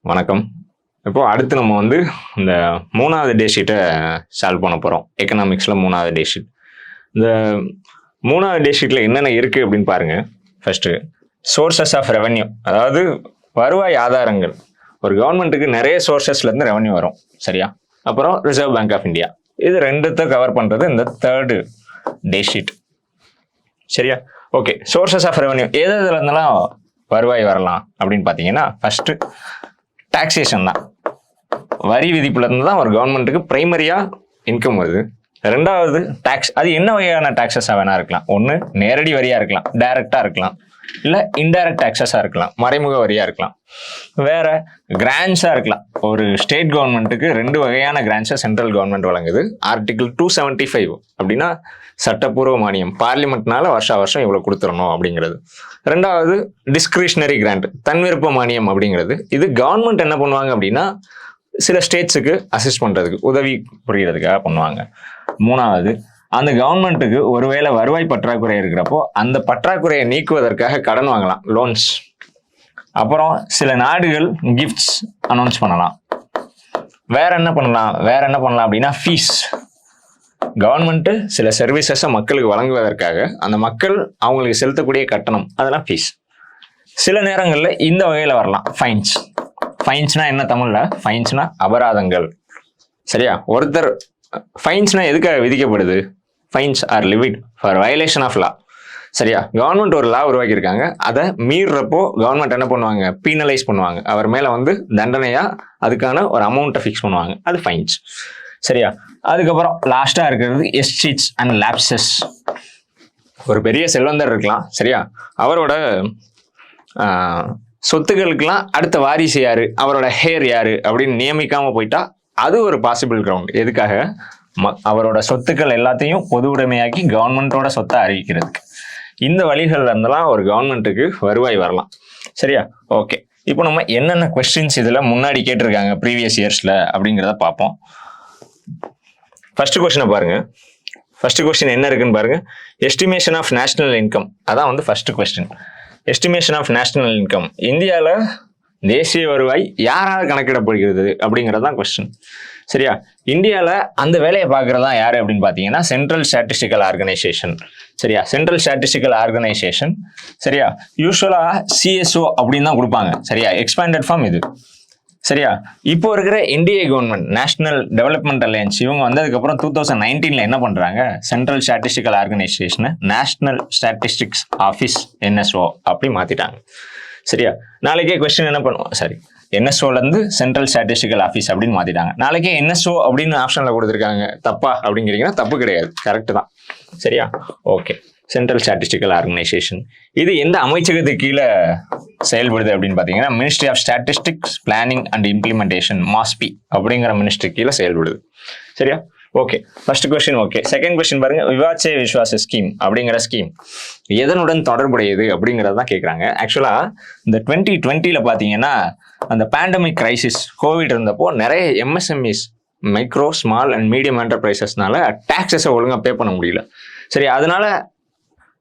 வணக்கம். இப்போ அடுத்து நம்ம வந்து இந்த 3வது டே ஷீட்ட சால்வ் பண்ண போறோம். எக்கனாமிக்ஸ்ல 3வது டே ஷீட். இந்த 3வது டே ஷீட்ல என்னென்ன இருக்கு அப்படின்னு பாருங்க. ஃபர்ஸ்ட் சோர்சஸ் ஆஃப் ரெவென்யூ, அதாவது வருவாய் ஆதாரங்கள். ஒரு கவர்மெண்ட்டுக்கு நிறைய சோர்சஸ்ல இருந்து ரெவென்யூ வரும், சரியா? அப்புறம் ரிசர்வ் பேங்க் ஆஃப் இந்தியா. இது ரெண்டுத்தை கவர் பண்றது இந்த 3rd டே ஷீட், சரியா? ஓகே, சோர்சஸ் ஆஃப் ரெவென்யூ எது இதுல இருந்தெல்லாம் வருவாய் வரலாம் அப்படின்னு பார்த்தீங்கன்னா, ஃபர்ஸ்ட் டாக்ஸேஷன் தான். வரி விதிப்புல இருந்து தான் ஒரு கவர்மெண்ட்டுக்கு பிரைமரியா இன்கம் வருது. ரெண்டாவது டாக்ஸ். அது என்ன வகையான டாக்ஸஸா வேணா இருக்கலாம். ஒன்று நேரடி வரியா இருக்கலாம், டைரக்டா இருக்கலாம், இல்லை இன்டைரக்ட் டாக்ஸஸா இருக்கலாம், மறைமுக வரியா இருக்கலாம், வேற கிராண்ட்ஸா இருக்கலாம். ஒரு ஸ்டேட் கவர்மெண்ட்டுக்கு 2 வகையான கிராண்ட்ஸை சென்ட்ரல் கவர்மெண்ட் வழங்குது. ஆர்டிகிள் 275 அப்படின்னா சட்டப்பூர்வ மானியம், பார்லிமெண்ட்னால வருஷம் இவ்வளவு கொடுத்துடணும் அப்படிங்கிறது. ரெண்டாவது டிஸ்கிரிஷனரி கிராண்ட், தன்விருப்ப மானியம் அப்படிங்கிறது. இது கவர்மெண்ட் என்ன பண்ணுவாங்க அப்படின்னா சில ஸ்டேட்ஸுக்கு அசிஸ்ட் பண்றதுக்கு, உதவி புரியறதுக்காக பண்ணுவாங்க. மூணாவது, அந்த கவர்மெண்ட்டுக்கு ஒருவேளை வருவாய் பற்றாக்குறை இருக்கிறப்போ அந்த பற்றாக்குறையை நீக்குவதற்காக கடன் வாங்கலாம், லோன்ஸ். அப்புறம் சில நாடுகள் கிஃப்ட்ஸ் அனௌன்ஸ் பண்ணலாம். வேற என்ன பண்ணலாம் அப்படின்னா ஃபீஸ். கவர்மெண்ட் சில சர்வீசஸை மக்களுக்கு வழங்குவதற்காக அந்த மக்கள் அவங்களுக்கு செலுத்தக்கூடிய கட்டணம், அதெல்லாம் ஃபீஸ். சில நேரங்களில் இந்த வகையில் வரலாம் ஃபைன்ஸ். ஃபைன்ஸ்னா என்ன தமிழ்ல? ஃபைன்ஸ்னா அபராதங்கள், சரியா? ஒருத்தர் ஃபைன்ஸ்னா எதுக்காக விதிக்கப்படுது? Fines are levied for violation of law, சரியா? கவர்மெண்ட் ஒரு லா உருவாக்கியிருக்காங்க, அதை மீறப்போ கவர்மெண்ட் என்ன பண்ணுவாங்க? பீனலைஸ் பண்ணுவாங்க. அவர் மேல வந்து தண்டனையா அதுக்கான ஒரு அமௌண்ட்டை ஃபிக்ஸ் பண்ணுவாங்க, அது ஃபைன்ஸ், சரியா? அதுக்கப்புறம் லாஸ்டா இருக்கிறது எஸ்டேட்ஸ் அண்ட் லேப்சஸ். ஒரு பெரிய செல்வந்தர் இருக்கலாம், சரியா? அவரோட சொத்துக்களுக்கெல்லாம் அடுத்த வாரிசு யாரு, அவரோட ஹேர் யாரு அப்படின்னு நியமிக்காம போயிட்டா அது ஒரு பாசிபிள் கிரவுண்ட். எதுக்காக? அவரோட சொத்துக்கள் எல்லாத்தையும் பொது உடைமையாக்கி கவர்மெண்டோட சொத்தை அறிவிக்கிறதுக்கு. இந்த வழிகள்ல இருந்தெல்லாம் ஒரு கவர்மெண்ட்டுக்கு வருவாய் வரலாம், சரியா? ஓகே, இப்போ நம்ம என்னென்ன கொஸ்டின்ஸ் இதுல முன்னாடி கேட்டிருக்காங்க ப்ரீவியஸ் இயர்ஸ்ல அப்படிங்கிறத பார்ப்போம். ஃபர்ஸ்ட் கொஸ்டினை பாருங்க. ஃபர்ஸ்ட் கொஸ்டின் என்ன இருக்குன்னு பாருங்க. எஸ்டிமேஷன் ஆஃப் நேஷனல் இன்கம், அதான் வந்து first question. Estimation of national income, இந்தியாவில் தேசிய வருவாய் யாரால் கணக்கிடப்படுகிறது அப்படிங்கிறது தான் கொஸ்டின், சரியா? இந்தியாவில் அந்த வேலையை பார்க்குறதா யாரு அப்படின்னு பார்த்தீங்கன்னா சென்ட்ரல் ஸ்டாட்டிஸ்டிக்கல் ஆர்கனைசேஷன், சரியா? சென்ட்ரல் ஸ்டாட்டிஸ்டிக்கல் ஆர்கனைசேஷன், சரியா? யூஸ்வலாக சிஎஸ்ஓ அப்படின்னு தான் கொடுப்பாங்க, சரியா? எக்ஸ்பேண்டட் ஃபார்ம் இது, சரியா? இப்போ இருக்கிற NDA government, national development alliance, இவங்க வந்ததுக்கப்புறம் 2019 என்ன பண்றாங்க? சென்ட்ரல் ஸ்டாட்டிஸ்டிக்கல் ஆர்கனைசேஷனை நேஷனல் ஸ்டாட்டிஸ்டிக்ஸ் ஆஃபீஸ் என்எஸ்ஓ அப்படி மாத்திட்டாங்க, சரியா? நாளைக்கே கொஸ்டின் என்ன பண்ணுவோம், சரி, என்எஸ்ஓல இருந்து சென்ட்ரல் ஸ்டாட்டிஸ்டிக்கல் ஆஃபீஸ் அப்படின்னு மாத்திட்டாங்க. நாளைக்கே என்எஸ்ஓ அப்படின்னு ஆப்ஷன்ல கொடுத்துருக்காங்க, தப்பா அப்படிங்கிறீங்கன்னா தப்பு கிடையாது, கரெக்ட் தான், சரியா? ஓகே, சென்ட்ரல் ஸ்டாட்டிஸ்டிக்கல் ஆர்கனைசேஷன் இது எந்த அமைச்சகத்துக்கு கீழே செயல்படுது அப்படின்னு பார்த்தீங்கன்னா ministry of statistics planning and implementation, MoSPI அப்படிங்கிற மினிஸ்ட்ரி கீழே செயல்படுது, சரியா? Okay, first question okay. Second question பாருங்க. விவாத் சே விஸ்வாஸ் ஸ்கீம் அப்படிங்கிற ஸ்கீம் எதனுடன் தொடர்புடையது அப்படிங்கிறது தான் கேட்குறாங்க. ஆக்சுவலா இந்த 2020 பார்த்தீங்கன்னா அந்த பேண்டமிக் கிரைசிஸ், கோவிட் இருந்தப்போ நிறைய MSMEs, micro small and medium என்டர்பிரைசஸ்னால டாக்ஸஸை ஒழுங்காக பே பண்ண முடியல, சரி? அதனால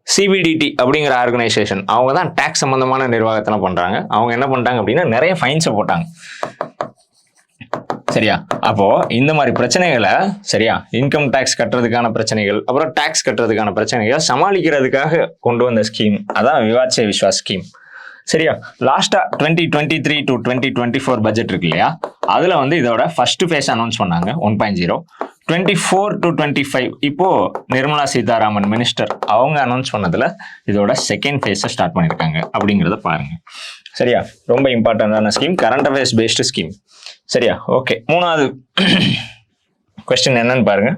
சிபிடிடி அப்படிங்கிற ஆர்கனைசேஷன் அவங்க தான் டாக்ஸ் சம்பந்தமான நிர்வாகத்தெல்லாம் பண்றாங்க. அவங்க என்ன பண்ணிட்டாங்க அப்படின்னா நிறைய ஃபைன்ஸை போட்டாங்க, சரியா? அப்போ இந்த மாதிரி பிரச்சனைகளை, சரியா, இன்கம் டாக்ஸ் கட்டுறதுக்கான பிரச்சனைகள், அப்புறம் டாக்ஸ் கட்டுறதுக்கான பிரச்சனைகளை சமாளிக்கிறதுக்காக கொண்டு வந்த ஸ்கீம் அதான் விவாத் சே விஸ்வாஸ் ஸ்கீம், சரியா? லாஸ்டா 2023 to 2024 பட்ஜெட் இருக்கு இல்லையா, அதுல வந்து இதோட ஃபர்ஸ்ட் ஃபேஸ் அனௌன்ஸ் பண்ணாங்க 1.0. 24 to 25 இப்போ நிர்மலா சீதாராமன் மினிஸ்டர் அவங்க அனௌன்ஸ் பண்ணதுல இதோட செகண்ட் ஃபேஸை ஸ்டார்ட் பண்ணியிருக்காங்க அப்படிங்கிறத பாருங்க, சரியா? ரொம்ப இம்பார்ட்டன்டான scheme, current affairs based scheme, சரியா? ஓகே, மூணாவது கொஸ்டின் என்னன்னு பாருங்க.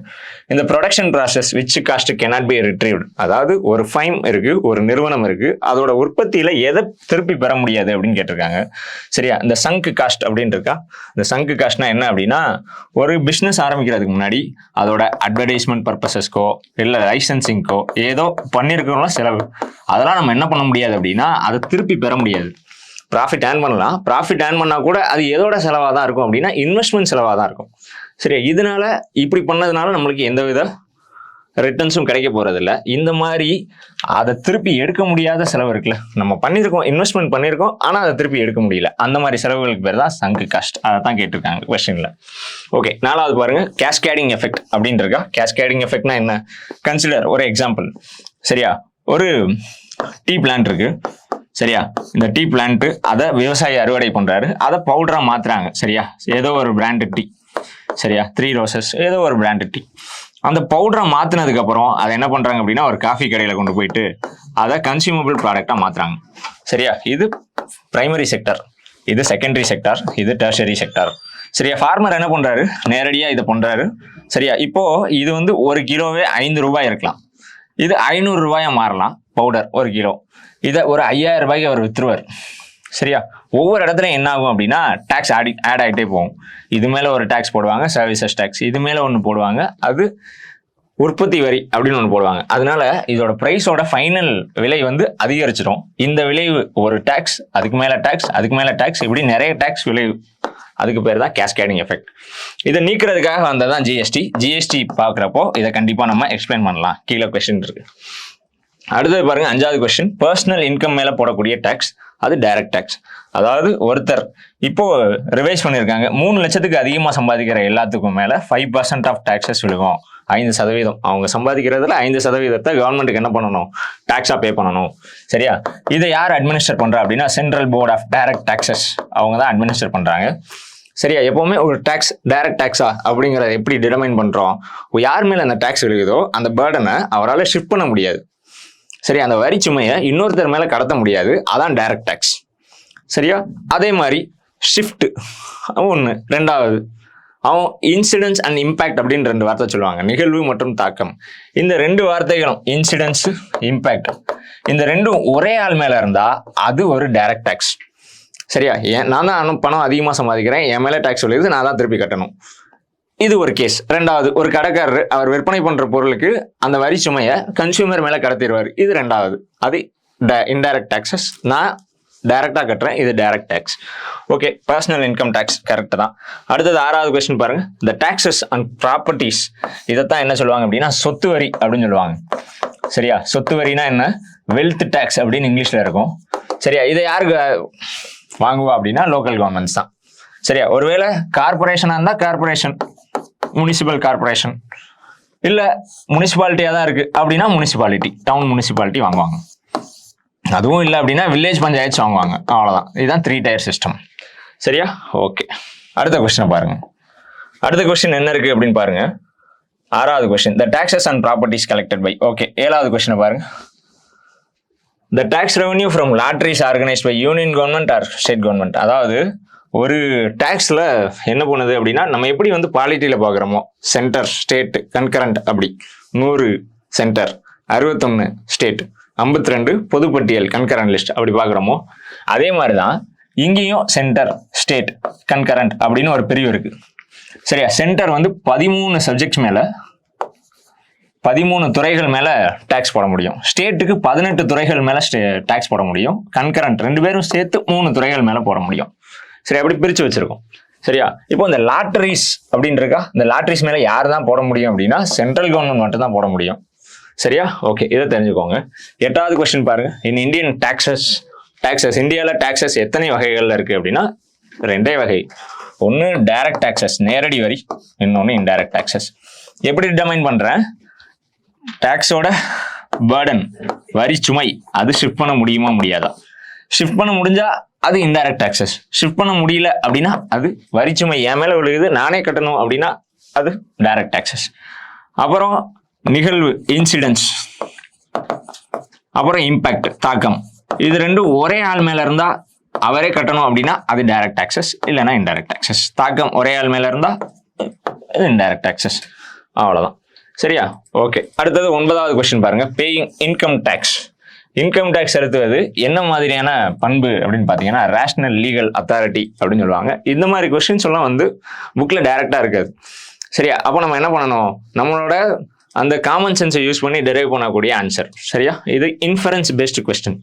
இந்த production process which cost cannot be retrieved, அதாவது ஒரு ஃபைம் இருக்கு, ஒரு நிறுவனம் இருக்கு, அதோட உற்பத்தியில எதை திருப்பி பெற முடியாது அப்படின்னு கேட்டிருக்காங்க, சரியா? இந்த சங்க் காஸ்ட் அப்படின்னு இருக்கா. இந்த சங்க் காஸ்ட்னா என்ன அப்படின்னா ஒரு பிஸ்னஸ் ஆரம்பிக்கிறதுக்கு முன்னாடி அதோட அட்வர்டைஸ்மெண்ட் பர்பஸஸ்க்கோ இல்லை லைசன்சிங்க்கோ ஏதோ பண்ணியிருக்கிறோம்னா செலவு, அதெல்லாம் நம்ம என்ன பண்ண முடியாது அப்படின்னா அதை திருப்பி பெற முடியாது. ப்ராஃபிட் ஏர்ன் பண்ணலாம், ப்ராஃபிட் ஏர்ன் பண்ணா கூட அது எதோட செலவாக தான் இருக்கும் அப்படின்னா இன்வெஸ்ட்மெண்ட் செலவாக தான் இருக்கும், சரியா? இதனால இப்படி பண்ணதுனால நம்மளுக்கு எந்த வித ரிட்டர்ன்ஸும் கிடைக்க போறதில்ல. இந்த மாதிரி அதை திருப்பி எடுக்க முடியாத செலவு இருக்குல்ல, நம்ம பண்ணியிருக்கோம், இன்வெஸ்ட்மெண்ட் பண்ணியிருக்கோம், ஆனால் அதை திருப்பி எடுக்க முடியல, அந்த மாதிரி செலவுகளுக்கு பேர் தான் சங்க் காஸ்ட். அதை தான் கேட்டிருக்காங்க கொஸ்டின்ல. ஓகே, 4வது பாருங்க, கேஸ்கேடிங் எஃபெக்ட் அப்படின்னு இருக்கா. கேஸ்கேடிங் எஃபெக்ட்னா என்ன? கன்சிடர் ஒரு எக்ஸாம்பிள். சரியா, ஒரு டீ பிளான்ட் இருக்கு. சரியா, இந்த டீ பிளான்ட் அதை விவசாயி அறுவடை பண்றாரு, அதை பவுடரா மாத்துறாங்க. சரியா, ஏதோ ஒரு பிராண்டு டீ. சரியா, 3 ரோசஸ் ஏதோ ஒரு பிராண்டு டீ. அந்த பவுடரை மாத்தினதுக்கு அப்புறம் அதை என்ன பண்றாங்க அப்படின்னா ஒரு காஃபி கடையில கொண்டு போயிட்டு அதை கன்சியூமபிள் ப்ராடக்டா மாத்துறாங்க. சரியா, இது பிரைமரி செக்டர், இது செகண்டரி செக்டார், இது டெர்ஷரி செக்டார். சரியா, ஃபார்மர் என்ன பண்றாரு, நேரடியா இதை பண்றாரு. சரியா, இப்போ இது வந்து 1 கிலோவே 5 ரூபாய் இருக்கலாம், இது 500 ரூபாயா மாறலாம் பவுடர் 1 கிலோ. இதை ஒரு 5000 ரூபாய்க்கு அவர் வித்துருவார். சரியா, ஒவ்வொரு இடத்துலையும் என்ன ஆகும் அப்படின்னா டேக்ஸ் ஆட் ஆகிட்டே போகும். இது மேலே ஒரு டேக்ஸ் போடுவாங்க, சர்வீசஸ் டேக்ஸ், இது மேலே ஒன்று போடுவாங்க, அது உற்பத்தி வரி அப்படின்னு ஒன்று போடுவாங்க. அதனால இதோட ப்ரைஸோட ஃபைனல் விலை வந்து அதிகரிச்சிடும். இந்த விளைவு ஒரு டேக்ஸ், அதுக்கு மேலே டேக்ஸ், அதுக்கு மேலே டேக்ஸ், இப்படி நிறைய டேக்ஸ் விளைவு. அதுக்கு பேர் தான் கேஸ்கேடிங் எஃபெக்ட். இதை நீக்கிறதுக்காக வந்ததான் ஜிஎஸ்டி. ஜிஎஸ்டி பார்க்குறப்போ இதை கண்டிப்பாக நம்ம எக்ஸ்பிளைன் பண்ணலாம். கீழே கொஸ்டின் இருக்கு. அடுத்தது பாருங்க, 5வது கொஸ்டின், பர்சனல் இன்கம் மேல போடக்கூடிய டேக்ஸ், அது டைரக்ட் டேக்ஸ். அதாவது ஒருத்தர் இப்போ ரிவைஸ் பண்ணியிருக்காங்க, 3 லட்சத்துக்கு அதிகமாக சம்பாதிக்கிற எல்லாத்துக்கும் மேல 5% ஆஃப் டேக்ஸஸ் விழுகும். 5%. அவங்க சம்பாதிக்கிறதுல 5% கவர்மெண்ட்டுக்கு என்ன பண்ணணும், டேக்ஸா பே பண்ணணும். சரியா, இதை யார் அட்மினிஸ்டர் பண்றா அப்படின்னா central board of direct taxes, அவங்க தான் அட்மினிஸ்டர் பண்றாங்க. சரியா, எப்பவுமே ஒரு டேக்ஸ் டைரக்ட் டேக்ஸா அப்படிங்கிறத எப்படி டிட்டர்மைன் பண்றோம், யார் மேல அந்த டேக்ஸ் விழுகுதோ அந்த பேர்டனை அவரால் ஷிஃப்ட் பண்ண முடியாது. சரி, அந்த வரி சுமையை இன்னொருத்தர் மேல கடத்த முடியாது, அதான் டைரக்ட் டேக்ஸ். சரியா, அதே மாதிரி ஷிஃப்ட் ஒன்று. 2வது அவன் இன்சிடென்ட்ஸ் அண்ட் இம்பாக்ட் அப்படின்னு 2 வார்த்தை சொல்லுவாங்க, நிகழ்வு மற்றும் தாக்கம். இந்த 2 வார்த்தைகளும் இன்சிடென்ட்ஸ், இம்பாக்ட், இந்த 2ம் ஒரே ஆள் மேல இருந்தா அது ஒரு டைரக்ட் டேக்ஸ். சரியா, நான் தான் பணம் அதிகமாக சம்பாதிக்கிறேன், என் மேல டேக்ஸ் விழுது, நான் தான் திருப்பி கட்டணும். இது ஒரு கேஸ். 2வது, ஒரு கடைக்காரர் அவர் விற்பனை பண்ற பொருளுக்கு அந்த வரி சுமையை கன்சியூமர் மேல கடத்திடுவார். இது 2வது, அது இன்டைரக்ட் டேக்ஸஸ். நான் டைரக்டா கட்டுறேன், இது direct tax. Okay, personal income tax correct தான். அடுத்தது 6வது கொஸ்டின் பாருங்க, த டாக்ஸஸ் அண்ட் ப்ராப்பர்ட்டிஸ். இதைத்தான் என்ன சொல்லுவாங்க அப்படின்னா சொத்து வரி அப்படின்னு சொல்லுவாங்க. சரியா, சொத்து வரினா என்ன, வெல்த் டேக்ஸ் அப்படின்னு இங்கிலீஷ்ல இருக்கும். சரியா, இதை யாருக்கு வாங்குவா அப்படின்னா லோக்கல் கவர்மெண்ட்ஸ் தான். சரியா, ஒருவேளை கார்பரேஷனா இருந்தா கார்பரேஷன், முனிசிபல் கார்பரேஷன், இல்ல முனிசிபாலிட்டியா தான் இருக்கு அப்படின்னா முனிசிபாலிட்டி, டவுன் முனிசிபாலிட்டி வாங்குவாங்க. அதுவும் இல்லை அப்படின்னா வில்லேஜ் பஞ்சாயத்து வாங்குவாங்க. அவ்வளவுதான். இதுதான் 3 டயர் சிஸ்டம். சரியா, ஓகே. அடுத்த கொஸ்டின் பாருங்க. அடுத்த கொஸ்டின் என்ன இருக்கு அப்படின்னு பாருங்க. 6வது question, the taxes and properties collected by. Okay, 7வது கொஸ்டின் பாருங்க. The tax revenue from lotteries organised by union government or state government. அதாவது ஒரு டேக்ஸில் என்ன பண்ணுது அப்படின்னா நம்ம எப்படி வந்து பாலிட்டியில் பார்க்குறோமோ சென்டர், ஸ்டேட், கன்கரண்ட், அப்படி 100 சென்டர், 61 ஸ்டேட், 52 பொதுப்பட்டியல் கன்கரண்ட் லிஸ்ட் அப்படி பார்க்குறோமோ அதே மாதிரி தான் இங்கேயும் சென்டர், ஸ்டேட், கன்கரண்ட் அப்படின்னு ஒரு பிரிவு இருக்கு. சரியா, சென்டர் வந்து 13 சப்ஜெக்ட்ஸ் மேலே 13 துறைகள் மேலே டேக்ஸ் போட முடியும். ஸ்டேட்டுக்கு 18 துறைகள் மேலே டேக்ஸ் போட முடியும். கன்கரண்ட் 2 பேரும் சேர்த்து 3 துறைகள் மேலே போட முடியும். சரி, அப்படி பிரிச்சு வச்சிருக்கோம். சரியா, இப்போ இந்த லாட்டரிஸ் அப்படின்னு இருக்கா, இந்த லாட்டரிஸ் மேல யார் தான் போட முடியும் அப்படின்னா சென்ட்ரல் கவர்மெண்ட் மட்டும் தான் போட முடியும். சரியா, ஓகே, இதை தெரிஞ்சுக்கோங்க. 8வது கொஸ்டின் பாருங்க, இன் இந்தியன் டாக்ஸஸ். இந்தியாவில் டாக்ஸஸ் எத்தனை வகைகள்ல இருக்கு அப்படின்னா 2 வகை. ஒன்று டைரக்ட் டாக்ஸஸ், நேரடி வரி, இன்னொன்று இன்டைரக்ட் டாக்ஸஸ். எப்படி டிட்டர்மைன் பண்றேன், டாக்ஸோட பேர்டன், வரி சுமை, அது ஷிஃப்ட் பண்ண முடியுமா முடியாதா? ஷிஃப்ட் பண்ண முடிஞ்சா அது இன்டைரக்ட் டாக்ஸஸ். ஷிஃப்ட் பண்ண முடியல அப்படின்னா அது வரி சுமை என் மேல விழுகுது, நானே கட்டணும் அப்படின்னா அது டைரக்ட் டாக்ஸஸ். அப்புறம் நிகழ்வு, இன்சிடென்ட்ஸ், அப்புறம் இம்பாக்ட், தாக்கம். இது 2ம் ஒரே ஆள் மேல இருந்தா அவரே கட்டணும் அப்படின்னா அது டைரக்ட் டாக்ஸஸ், இல்லைன்னா இன்டைரக்ட் டாக்ஸஸ். தாக்கம் ஒரே ஆள் மேல இருந்தா இது இன்டைரக்ட் டாக்ஸஸ். அவ்வளவுதான். சரியா, ஓகே. அடுத்தது 9வது கொஸ்டின் பாருங்க, paying income tax. Income tax செலுத்துவது என்ன மாதிரியான பண்பு அப்படின்னு பார்த்தீங்கன்னா ரேஷனல் லீகல் அத்தாரிட்டி அப்படின்னு சொல்லுவாங்க. இந்த மாதிரி கொஸ்டின்ஸ் எல்லாம் வந்து புக்கில் டைரக்டாக இருக்காது. சரியா, அப்போ நம்ம என்ன பண்ணணும், நம்மளோட அந்த காமன் சென்ஸை யூஸ் பண்ணி டெரைவ் பண்ணக்கூடிய ஆன்சர். சரியா, இது இன்ஃபரன்ஸ் பேஸ்டு கொஸ்டின்.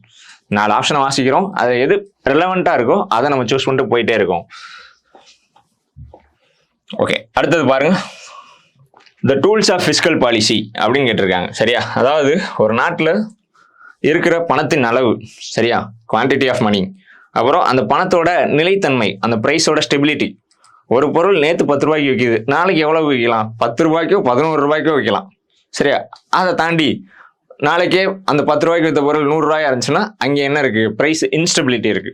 4 ஆப்ஷனை வாசிக்கிறோம், அது எது ரெலவெண்ட்டாக இருக்கோ அதை நம்ம சூஸ் பண்ணிட்டு போயிட்டே இருக்கோம். ஓகே, அடுத்தது பாருங்க, the tools of fiscal policy அப்படின்னு கேட்டிருக்காங்க. சரியா, அதாவது ஒரு நாட்டில் இருக்கிற பணத்தின் அளவு, சரியா, குவான்டிட்டி ஆஃப் மணி, அப்புறம் அந்த பணத்தோட நிலைத்தன்மை, அந்த ப்ரைஸோட ஸ்டெபிலிட்டி. ஒரு பொருள் நேற்று 10 ரூபாய்க்கு விற்கிது, நாளைக்கு எவ்வளவு விற்கலாம்? 10 ரூபாய்க்கோ 11 ரூபாய்க்கோ விற்கலாம். சரியா, அதை தாண்டி நாளைக்கே அந்த 10 ரூபாய்க்கு விற்ற பொருள் 100 ரூபாயா இருந்துச்சுன்னா அங்கே என்ன இருக்கு? ப்ரைஸ் இன்ஸ்டெபிலிட்டி இருக்கு,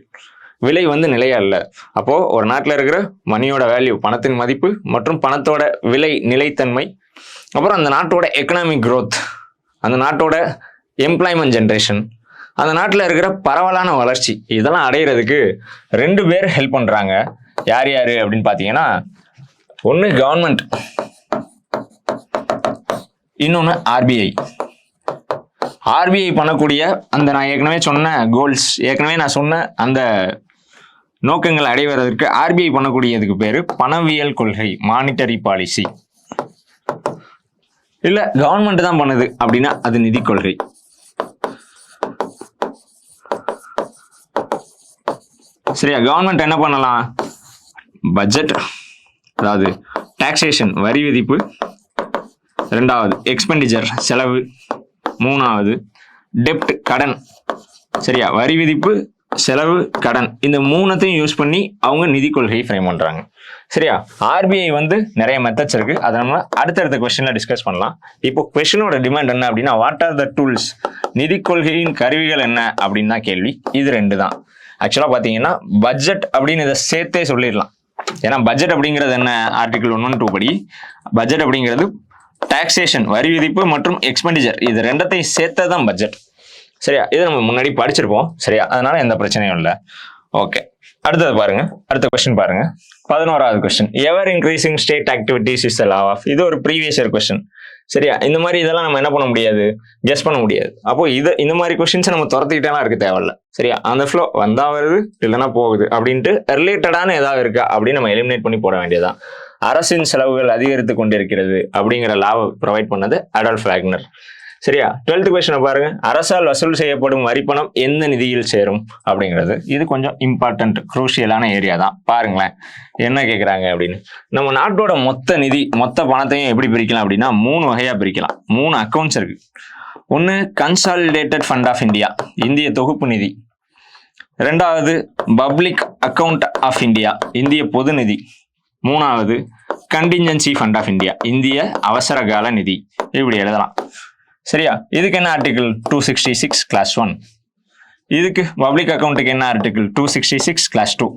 விலை வந்து நிலையா இல்லை. அப்போ ஒரு நாட்டில் இருக்கிற மணியோட வேல்யூ, பணத்தின் மதிப்பு மற்றும் பணத்தோட விலை நிலைத்தன்மை, அப்புறம் அந்த நாட்டோட எக்கனாமிக் growth, அந்த நாட்டோட எம்ப்ளாய்மெண்ட் ஜென்ரேஷன், அந்த நாட்டில் இருக்கிற பரவலான வளர்ச்சி, இதெல்லாம் அடையிறதுக்கு 2 பேர் ஹெல்ப் பண்றாங்க. யார் யாரு அப்படின்னு பார்த்தீங்கன்னா, ஒன்று கவர்மெண்ட், இன்னொன்று ஆர்பிஐ. ஆர்பிஐ பண்ணக்கூடிய அந்த நான் ஏற்கனவே சொன்ன கோல்ஸ், ஏற்கனவே நான் சொன்ன அந்த நோக்கங்களை அடைவதற்கு ஆர்பிஐ பண்ணக்கூடியதுக்கு பேரு பணவியல் கொள்கை, மானிட்டரி பாலிசி. இல்ல கவர்மெண்ட் தான் பண்ணுது அப்படின்னா அது நிதி கொள்கை. சரியா, கவர்மெண்ட் என்ன பண்ணலாம்? பட்ஜெட், அதாவது டாக்ஸேஷன் வரி விதிப்பு, 2வது எக்ஸ்பெண்டிச்சர் செலவு, 3வது டெப்ட் கடன். சரியா, வரி விதிப்பு, செலவு, கடன், இந்த 3த்தையும் யூஸ் பண்ணி அவங்க நிதி கொள்கையை ஃப்ரேம் பண்றாங்க. சரியா, ஆர்பிஐ வந்து நிறைய மெத்தட்ஸ் இருக்கு, அதை நம்ம அடுத்தடுத்த கொஸ்டின்ல டிஸ்கஸ் பண்ணலாம். இப்போ கொஸ்டினோட டிமாண்ட் என்ன அப்படின்னா, வாட் ஆர் த டூல்ஸ், நிதி கொள்கையின் கருவிகள் என்ன அப்படின்னு தான் கேள்வி. இது 2 தான். ஆக்சுவலா பாத்தீங்கன்னா பட்ஜெட் அப்படின்னு இதை சேர்த்தே சொல்லிடலாம். ஏன்னா பட்ஜெட் அப்படிங்கிறது என்ன, ஆர்டிகல் 112 படி பட்ஜெட் அப்படிங்கிறது டாக்ஸேஷன் வரி விதிப்பு மற்றும் எக்ஸ்பெண்டிச்சர், இது 2த்தையும் சேர்த்ததான் பட்ஜெட். சரியா, இது நம்ம முன்னாடி படிச்சிருப்போம். சரியா, அதனால எந்த பிரச்சனையும் இல்லை. ஓகே, அடுத்தது பாருங்க, அடுத்த கொஸ்டின் பாருங்க. 11வது question, ever increasing state activities is the law of. இது ஒரு ப்ரீவியஸ் இயர் கொஸ்டின். சரியா, இந்த மாதிரி இதெல்லாம் நம்ம என்ன பண்ண முடியாது, கெஸ் பண்ண முடியாது. அப்போ இந்த மாதிரி கொஸ்டின்ஸை நம்ம துரத்திக்கிட்டேலாம் இருக்க தேவையில்ல. சரியா, அந்த ஃப்ளோ வந்தா வருது, இல்லைன்னா போகுது அப்படின்ட்டு ரிலேட்டடான ஏதாவது இருக்கா அப்படின்னு நம்ம எலிமினேட் பண்ணி போட வேண்டியதான். அரசின் செலவுகள் அதிகரித்து கொண்டிருக்கிறது அப்படிங்கிற லாவை ப்ரொவைட் பண்ணது அடால்ஃப் வேக்னர். சரியா, 12th கொஸ்டினை பாருங்க, அரசால் வசூல் செய்யப்படும் வரிப்பணம் எந்த நிதியில் சேரும் அப்படிங்கிறது. இது கொஞ்சம் இம்பார்ட்டன்ட் குரூஷியலான ஏரியா தான். பாருங்களேன் என்ன கேட்குறாங்க அப்படின்னு. நம்ம நாட்டோட மொத்த நிதி, மொத்த பணத்தையும் எப்படி பிரிக்கலாம் அப்படின்னா 3 வகையா பிரிக்கலாம். 3 அக்கௌண்ட்ஸ் இருக்கு. ஒன்று கன்சாலிடேட்டட் ஃபண்ட் ஆஃப் இந்தியா, இந்திய தொகுப்பு நிதி. 2வது பப்ளிக் அக்கௌண்ட் ஆஃப் இந்தியா, இந்திய பொது நிதி. 3வது கண்டிஞ்சன்சி ஃபண்ட் ஆஃப் இந்தியா, இந்திய அவசர கால நிதி. இப்படி எழுதலாம். சரியா, இதுக்கு என்ன ஆர்டிகிள் 266 கிளாஸ் 1. இதுக்கு பப்ளிக் அக்கௌண்ட்டுக்கு என்ன article 266 clause 2.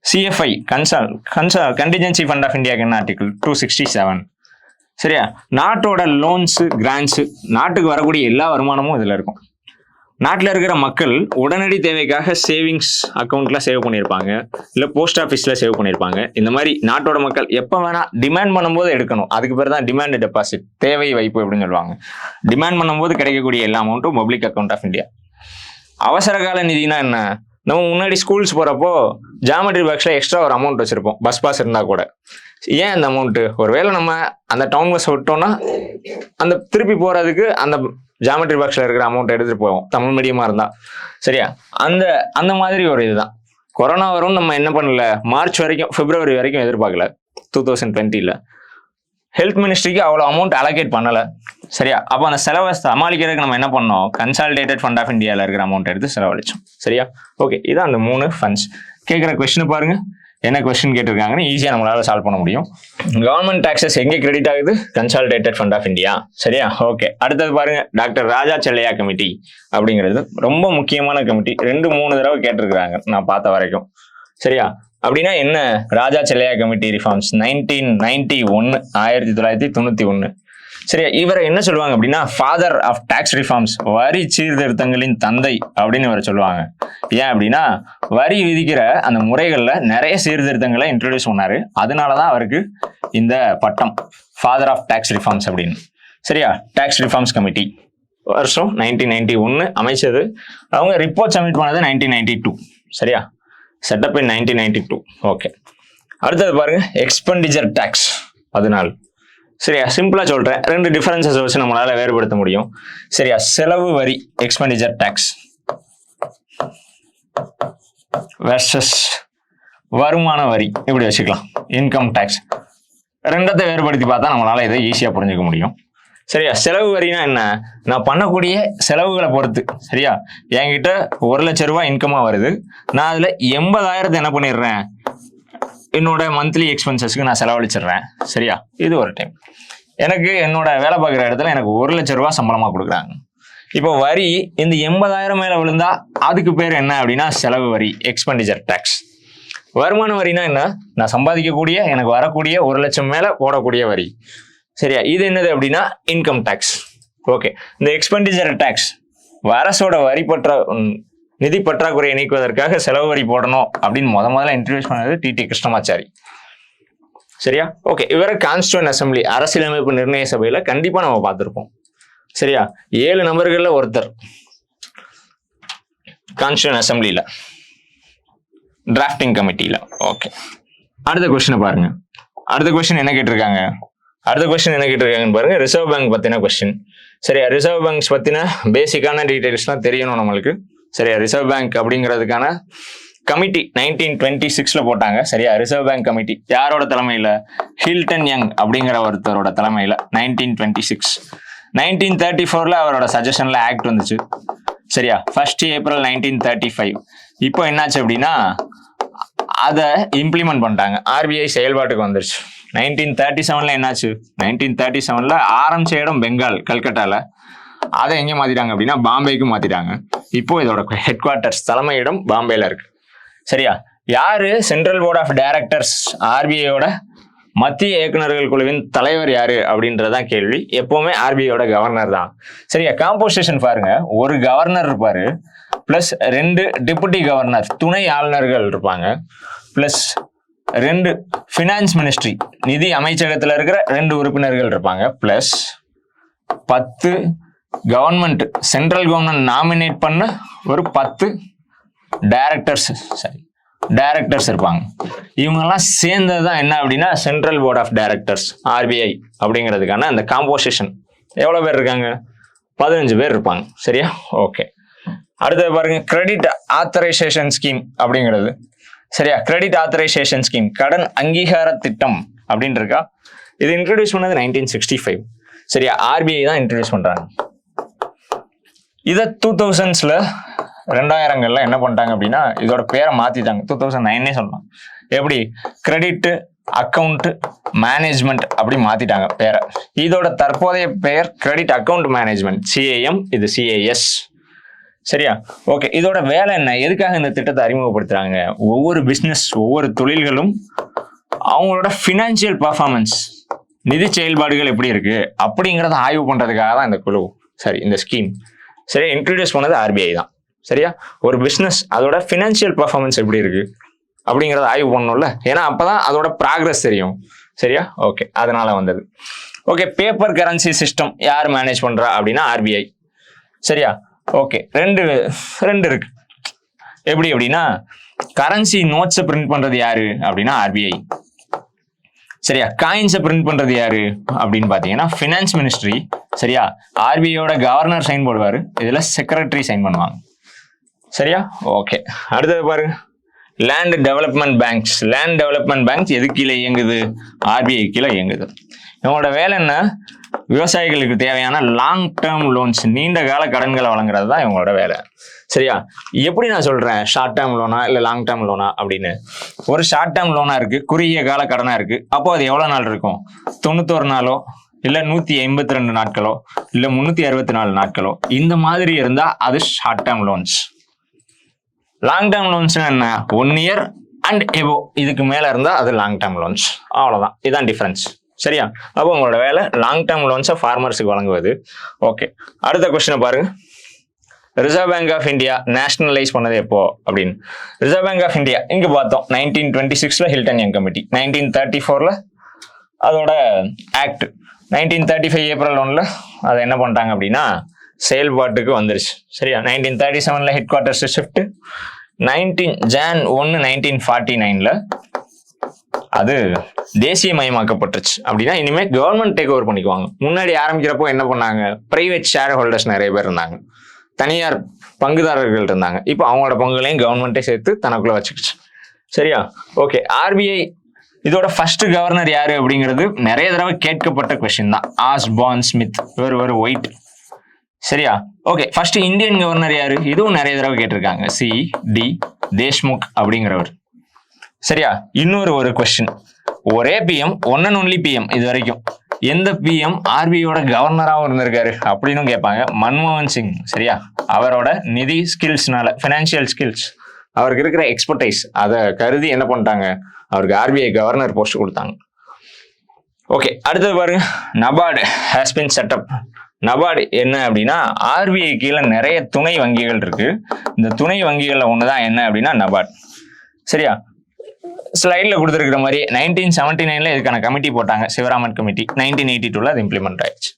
CFI contingency fund of இந்தியாவுக்கு என்ன ஆர்டிகிள் 267. சரியா, நாட்டோட லோன்ஸ், கிராண்ட்ஸ், நாட்டுக்கு வரக்கூடிய எல்லா வருமானமும் இதுல இருக்கும். நாட்டில் இருக்கிற மக்கள் உடனடி தேவைக்காக சேவிங்ஸ் அக்கௌண்ட்ல சேவ் பண்ணியிருப்பாங்க, இல்லை போஸ்ட் ஆஃபீஸில் சேவ் பண்ணியிருப்பாங்க. இந்த மாதிரி நாட்டோட மக்கள் எப்போ வேணா டிமாண்ட் பண்ணும்போது எடுக்கணும், அதுக்கு பேர் தான் டிமாண்ட் டெபாசிட், தேவை வைப்பு அப்படின்னு சொல்லுவாங்க. டிமாண்ட் பண்ணும்போது கிடைக்கக்கூடிய எல்லா அமௌண்ட்டும் பப்ளிக் அக்கௌண்ட் ஆஃப் இந்தியா. அவசர கால நிதினா என்ன, நம்ம முன்னாடி ஸ்கூல்ஸ் போகிறப்போ ஜாமெட்ரி பாக்ஸில் எக்ஸ்ட்ரா ஒரு அமௌண்ட் வச்சுருப்போம், பஸ் பாஸ் இருந்தால் கூட. ஏன் அந்த அமௌண்ட்டு, ஒருவேளை நம்ம அந்த டவுன் பஸ் விட்டோம்னா அந்த திருப்பி போகிறதுக்கு அந்த ஜாமெட்ரி பாக்ஸில் இருக்கிற அமௌண்ட் எடுத்துகிட்டு போவோம், தமிழ் மீடியமாக இருந்தால். சரியா, அந்த மாதிரி ஒரு இதுதான். கொரோனா வரும்னு நம்ம என்ன பண்ணல, மார்ச் வரைக்கும், பிப்ரவரி வரைக்கும் எதிர்பார்க்கல. 2020 ஹெல்த் மினிஸ்ட்ரிக்கு அவ்வளோ அமௌண்ட் அலோகேட் பண்ணலை. சரியா, அப்போ அந்த செலவை சமாளிக்கிறதுக்கு நம்ம என்ன பண்ணோம், கன்சாலிடேட்டட் ஃபண்ட் ஆஃப் இந்தியாவில் இருக்கிற அமௌண்ட் எடுத்து செலவழிச்சோம். சரியா, ஓகே, இதான் அந்த 3 ஃபண்ட்ஸ். கேட்குற கொஸ்டின் பாருங்க, என்ன கொஸ்டின் கேட்டிருக்காங்கன்னு ஈஸியாக நம்மளால சால்வ் பண்ண முடியும். கவர்மெண்ட் டாக்ஸஸ் எங்கே கிரெடிட் ஆகுது, கன்சாலிடேட்டட் ஃபண்ட் ஆஃப் இந்தியா. சரியா, ஓகே, அடுத்தது பாருங்க, டாக்டர் ராஜா செல்லையா கமிட்டி அப்படிங்கிறது ரொம்ப முக்கியமான கமிட்டி. 2-3 தடவை கேட்டிருக்கிறாங்க நான் பார்த்த வரைக்கும். சரியா, அப்படின்னா என்ன, ராஜா செல்லையா கமிட்டி ரிஃபார்ம்ஸ் 1991, 1991. சரியா, இவரை என்ன சொல்லுவாங்க அப்படின்னா ஃபாதர் ஆஃப் டாக்ஸ் ரிஃபார்ம்ஸ், வரி சீர்திருத்தங்களின் தந்தை அப்படின்னு இவரை சொல்லுவாங்க. ஏன் அப்படின்னா வரி விதிக்கிற அந்த முறைகள்ல நிறைய சீர்திருத்தங்களை இன்ட்ரோடியூஸ் பண்ணாரு, அதனாலதான் அவருக்கு இந்த பட்டம் ஃபாதர் ஆஃப் டாக்ஸ் ரிஃபார்ம்ஸ் அப்படின்னு. சரியா, டாக்ஸ் ரிஃபார்ம்ஸ் கமிட்டி வருஷம் 1991 அமைச்சது. அவங்க ரிப்போர்ட் சப்மிட் பண்ணது 1992. சரியா, செட்டப் இன் 1992. ஓகே, அடுத்தது பாருங்க, எக்ஸ்பெண்டிச்சர் டாக்ஸ் 14. சரியா, சிம்பிளா சொல்றேன், 2 டிஃபரன்சஸ் வச்சு நம்மளால வேறுபடுத்த முடியும். சரியா, செலவு வரி எக்ஸ்பெண்டிச்சர் டாக்ஸ் வெர்சஸ் வருமான வரி, இப்படி வச்சுக்கலாம், இன்கம் டாக்ஸ். ரெண்டத்தை வேறுபடுத்தி பார்த்தா நம்மளால இதை ஈஸியாக புரிஞ்சுக்க முடியும். சரியா, செலவு வரினா என்ன? நான் பண்ணக்கூடிய செலவுகளை பொறுத்து. சரியா, என்கிட்ட 1,00,000 ரூபாய் இன்கமா வருது, நான் அதுல 80,000 என்ன பண்ணிடுறேன், என்னோட மந்த்லி எக்ஸ்பென்சஸ்க்கு நான் செலவழிச்சிடுறேன். சரியா, இது ஒரு டைம். எனக்கு என்னோட வேலை பார்க்குற இடத்துல எனக்கு 1,00,000 ரூபாய் சம்பளமா கொடுக்குறாங்க. இப்போ வரி இந்த 80,000 மேல விழுந்தா அதுக்கு பேர் என்ன அப்படின்னா செலவு வரி, எக்ஸ்பெண்டிச்சர் டேக்ஸ். வருமான வரினா என்ன? நான் சம்பாதிக்கக்கூடிய எனக்கு வரக்கூடிய 1,00,000 மேல போடக்கூடிய வரி. சரியா, இது என்னது அப்படின்னா இன்கம் டேக்ஸ். ஓகே, இந்த எக்ஸ்பெண்டிச்சர் டேக்ஸ் அரசோட நிதி பற்றாக்குறையை நீக்குவதற்காக செலவு வரி போடணும் அப்படின்னு முதல்ல இன்ட்ரடியூஸ் பண்ணது டிடி கிருஷ்ணமாச்சாரி. சரியா, ஓகே, இவரை கான்ஸ்டியூண்ட் அசம்பிளி அரசியலமைப்பு நிர்ணய சபையில கண்டிப்பா நம்ம பார்த்திருப்போம். சரியா, 7 நபர்கள்ல ஒருத்தர் கான்ஸ்டியூண்ட் அசம்பிளில டிராஃப்டிங் கமிட்டியில. ஓகே, அடுத்த கொஸ்டின் பாருங்க. அடுத்த கொஸ்டின் என்ன கேட்டிருக்காங்கன்னு பாருங்க. ரிசர்வ் பேங்க் பத்தின கொஸ்டின். சரியா, ரிசர்வ் பேங்க்ஸ் பத்தின பேசிக்கான டீடைல்ஸ்லாம் தெரியணும் நம்மளுக்கு. சரியா, ரிசர்வ் பேங்க் அப்படிங்கிறதுக்கான கமிட்டி 1926 போட்டாங்க. சரியா, ரிசர்வ் பேங்க் கமிட்டி யாரோட தலைமையில? ஹில்டன் யங் அப்படிங்கிற ஒருத்தரோட தலைமையில 1926. 1934 அவரோட சஜஷன்ல ஆக்ட் வந்துச்சு. சரியா, 1 ஏப்ரல் 1935. இப்போ என்னாச்சு அப்படின்னா அதை இம்ப்ளிமெண்ட் பண்ணிட்டாங்க, ஆர்பிஐ செயல்பாட்டுக்கு வந்துருச்சு. 1937 என்னாச்சு? 1937 ஆரம்பிச்ச இடம் பெங்கால், கல்கட்டால. அதை எங்க மாத்திட்டாங்க அப்படின்னா பாம்பேக்கு மாத்திட்டாங்க. இப்போ இதோட ஹெட் குவார்ட்டர்ஸ், தலைமையிடம் பாம்பேல இருக்கு. சரியா, யாரு சென்ட்ரல் போர்ட் ஆஃப் டைரக்டர்ஸ், ஆர்பிஐயோட மத்திய இயக்குநர்கள் குழுவின் தலைவர் யாரு அப்படின்றதான் கேள்வி. எப்பவுமே ஆர்பிஐயோட கவர்னர் தான். சரியா, காம்போசிஷன் பாருங்க, ஒரு கவர்னர் இருப்பாரு, பிளஸ் 2 டெபுட்டி கவர்னர், துணை ஆளுநர்கள் இருப்பாங்க, பிளஸ் 2 ஃபினான்ஸ் மினிஸ்ட்ரி, நிதி அமைச்சகத்துல இருக்கிற 2 உறுப்பினர்கள் இருப்பாங்க, plus 10 government, central government nominate பண்ண ஒரு 10 டைரக்டர்ஸ் இருப்பாங்க. இவங்கெல்லாம் சேர்ந்ததுதான் என்ன அப்படின்னா central board of directors, RBI அப்படிங்கிறதுக்கான அந்த காம்போசிஷன். எவ்வளவு பேர் இருக்காங்க? 15 பேர் இருப்பாங்க. சரியா, ஓகே. அடுத்தது பாருங்க, கிரெடிட் ஆத்தரைசேஷன் ஸ்கீம் அப்படிங்கிறது. சரியா, கிரெடிட் ஆத்தரைசேஷன் ஸ்கீம், கடன் அங்கீகார திட்டம் அப்படின்னு இருக்கா. இது இன்ட்ரடியூஸ் பண்ணது 1965. சரியா, ஆர்பிஐ தான் இன்ட்ரடியூஸ் பண்றாங்க. இதை 2000s 2000 என்ன பண்ணிட்டாங்க அப்படின்னா இதோட பேரை மாத்திட்டாங்க. 2009 சொல்லலாம். எப்படி? கிரெடிட் அக்கவுண்ட் மேனேஜ்மெண்ட் அப்படி மாத்திட்டாங்க பேரை. இதோட தற்போதைய பெயர் கிரெடிட் அக்கவுண்ட் மேனேஜ்மெண்ட், CAM, இது CAS. சரியா, ஓகே. இதோட வேலை என்ன? எதுக்காக இந்த திட்டத்தை அறிமுகப்படுத்துறாங்க? ஒவ்வொரு பிசினஸ், ஒவ்வொரு தொழில்களும் அவங்களோட பினான்சியல் பர்ஃபார்மன்ஸ், நிதி செயல்பாடுகள் எப்படி இருக்கு அப்படிங்கிறத ஆய்வு பண்றதுக்காக தான் இந்த குழு, சரி, இந்த ஸ்கீம். சரியா, இன்ட்ரடியூஸ் பண்ணது ஆர்பிஐ தான். சரியா, ஒரு பிசினஸ் அதோட பினான்சியல் பர்ஃபார்மன்ஸ் எப்படி இருக்கு அப்படிங்கிறத ஆய்வு பண்ணணும்ல, ஏன்னா அப்பதான் அதோட ப்ராக்ரஸ் தெரியும். சரியா, ஓகே, அதனால வந்தது. ஓகே, பேப்பர் கரன்சி சிஸ்டம் யார் மேனேஜ் பண்றா அப்படின்னா ஆர்பிஐ. சரியா, ஓகே. ரெண்டு இருக்கு. எப்படி அப்படின்னா கரன்சி நோட்ஸை பிரிண்ட் பண்றது யாரு அப்படின்னா ஆர்பிஐ. சரியா, காயின்ஸை பிரிண்ட் பண்றது யாரு அப்படின்னு பாத்தீங்கன்னா பினான்ஸ் மினிஸ்ட்ரி. சரியா, ஆர்பிஐயோட கவர்னர் சைன் போடுவாரு, இதுல செக்ரட்டரி சைன் பண்ணுவாங்க. சரியா, ஓகே. அடுத்தது பாருங்க, land development banks. Land development banks எது கீழே இயங்குது? ஆர்பிஐ கீழே இயங்குது. இவங்களோட வேலை என்ன? விவசாயிகளுக்கு தேவையான லாங் டேர்ம் லோன்ஸ், நீண்ட கால கடன்களை வழங்குறது தான் இவங்களோட வேலை. சரியா, எப்படி நான் சொல்றேன் ஷார்ட் டேர்ம் லோனா இல்ல லாங் டேர்ம் லோனா அப்படின்னு? ஒரு ஷார்ட் டேர்ம் லோனா இருக்கு, குறுகிய கால கடனா இருக்கு. அப்போ அது எவ்வளவு நாள் இருக்கும்? 91 நாளோ இல்ல 182 நாட்களோ இல்ல 364 நாட்களோ, இந்த மாதிரி இருந்தா அது short term loans. Long term loans என்ன? 1 year அண்ட் எபோ, இதுக்கு மேல இருந்தா அது லாங் டேர்ம் லோன்ஸ். அவ்வளவுதான், இதுதான் டிஃபரன்ஸ். சரியா, அப்போ உங்களோட வேலை லாங் டேர்ம் லோன்ஸை ஃபார்மர்ஸுக்கு வழங்குவது. ஓகே, அடுத்த கொஸ்டினை பாருங்க. Reserve bank of India nationalise பண்ணது எப்போ அப்படின்னு? ரிசர்வ் பேங்க் ஆஃப் இந்தியா இங்க பார்த்தோம் 1926 ஹில்டன் யங் கமிட்டி, 1934 அதோட ஆக்ட், 1935 ஏப்ரல் 1 அதை என்ன பண்ணிட்டாங்க அப்படின்னா செயல்பாட்டுக்கு வந்துருச்சு. சரியா, 1937 ஹெட் குவார்ட்டர்ஸ் ஷிஃப்ட், 19 Jan 1 1949 அது தேசியமயமாக்கப்பட்டுருச்சு. அப்படின்னா இனிமே கவர்மெண்ட் டேக் ஓவர் பண்ணிக்குவாங்க. முன்னாடி ஆரம்பிக்கிறப்போ என்ன பண்ணாங்க? பிரைவேட் ஷேர் ஹோல்டர்ஸ் நிறைய பேர் இருந்தாங்க, தனியார் பங்குதாரர்கள் இருந்தாங்க. இப்போ அவங்களோட பங்குகளையும் கவர்மெண்ட்டே சேர்த்து தனக்குள்ள வச்சுக்கிச்சு. சரியா, ஓகே. ஆர்பிஐ இதோட ஃபர்ஸ்ட் கவர்னர் யாரு அப்படிங்கிறது நிறைய தடவை கேட்கப்பட்ட கொஸ்டின் தான். ஆஸ்பார்ன் ஸ்மித், இவர் ஒரு ஒயிட். சரியா? ஓகே, ஃபர்ஸ்ட் இந்தியன் கவர்னர் யாரு? இதுவும் நிறைய தடவை கேட்டிருக்காங்க. சி.டி. தேஷ்முக் அப்படிங்கிறவர். சரியா? இன்னொரு ஒரு கொஸ்டின், ஒரே PM, one and only PM இது வரைக்கும் எந்த பிஎம் ஆர்பிஐயோட கவர்னராகவும் இருந்திருக்காரு அப்படின்னு கேட்பாங்க. மன்மோகன் சிங். சரியா? அவரோட நிதி ஸ்கில்ஸ்னால, ஃபினான்ஷியல் ஸ்கில்ஸ், அவருக்கு இருக்கிற எக்ஸ்பர்டைஸ் அதை கருதி என்ன பண்ணிட்டாங்க, அவருக்கு ஆர்பிஐ கவர்னர் போஸ்ட் கொடுத்தாங்க. ஓகே, அடுத்தது பாருங்க, NABARD has been setup. NABARD என்ன அப்படின்னா, ஆர்பிஐ கீழே நிறைய துணை வங்கிகள் இருக்கு. இந்த துணை வங்கிகள்ல ஒண்ணுதான் என்ன அப்படின்னா நபார்டு. சரியா? ஸ்லைட்ல கொடுத்துருக்கிற மாதிரி 1979 இதுக்கான கமிட்டி போட்டாங்க, சிவராமன் கமிட்டி. 1982 அது இம்ப்ளிமெண்ட் ஆயிடுச்சு.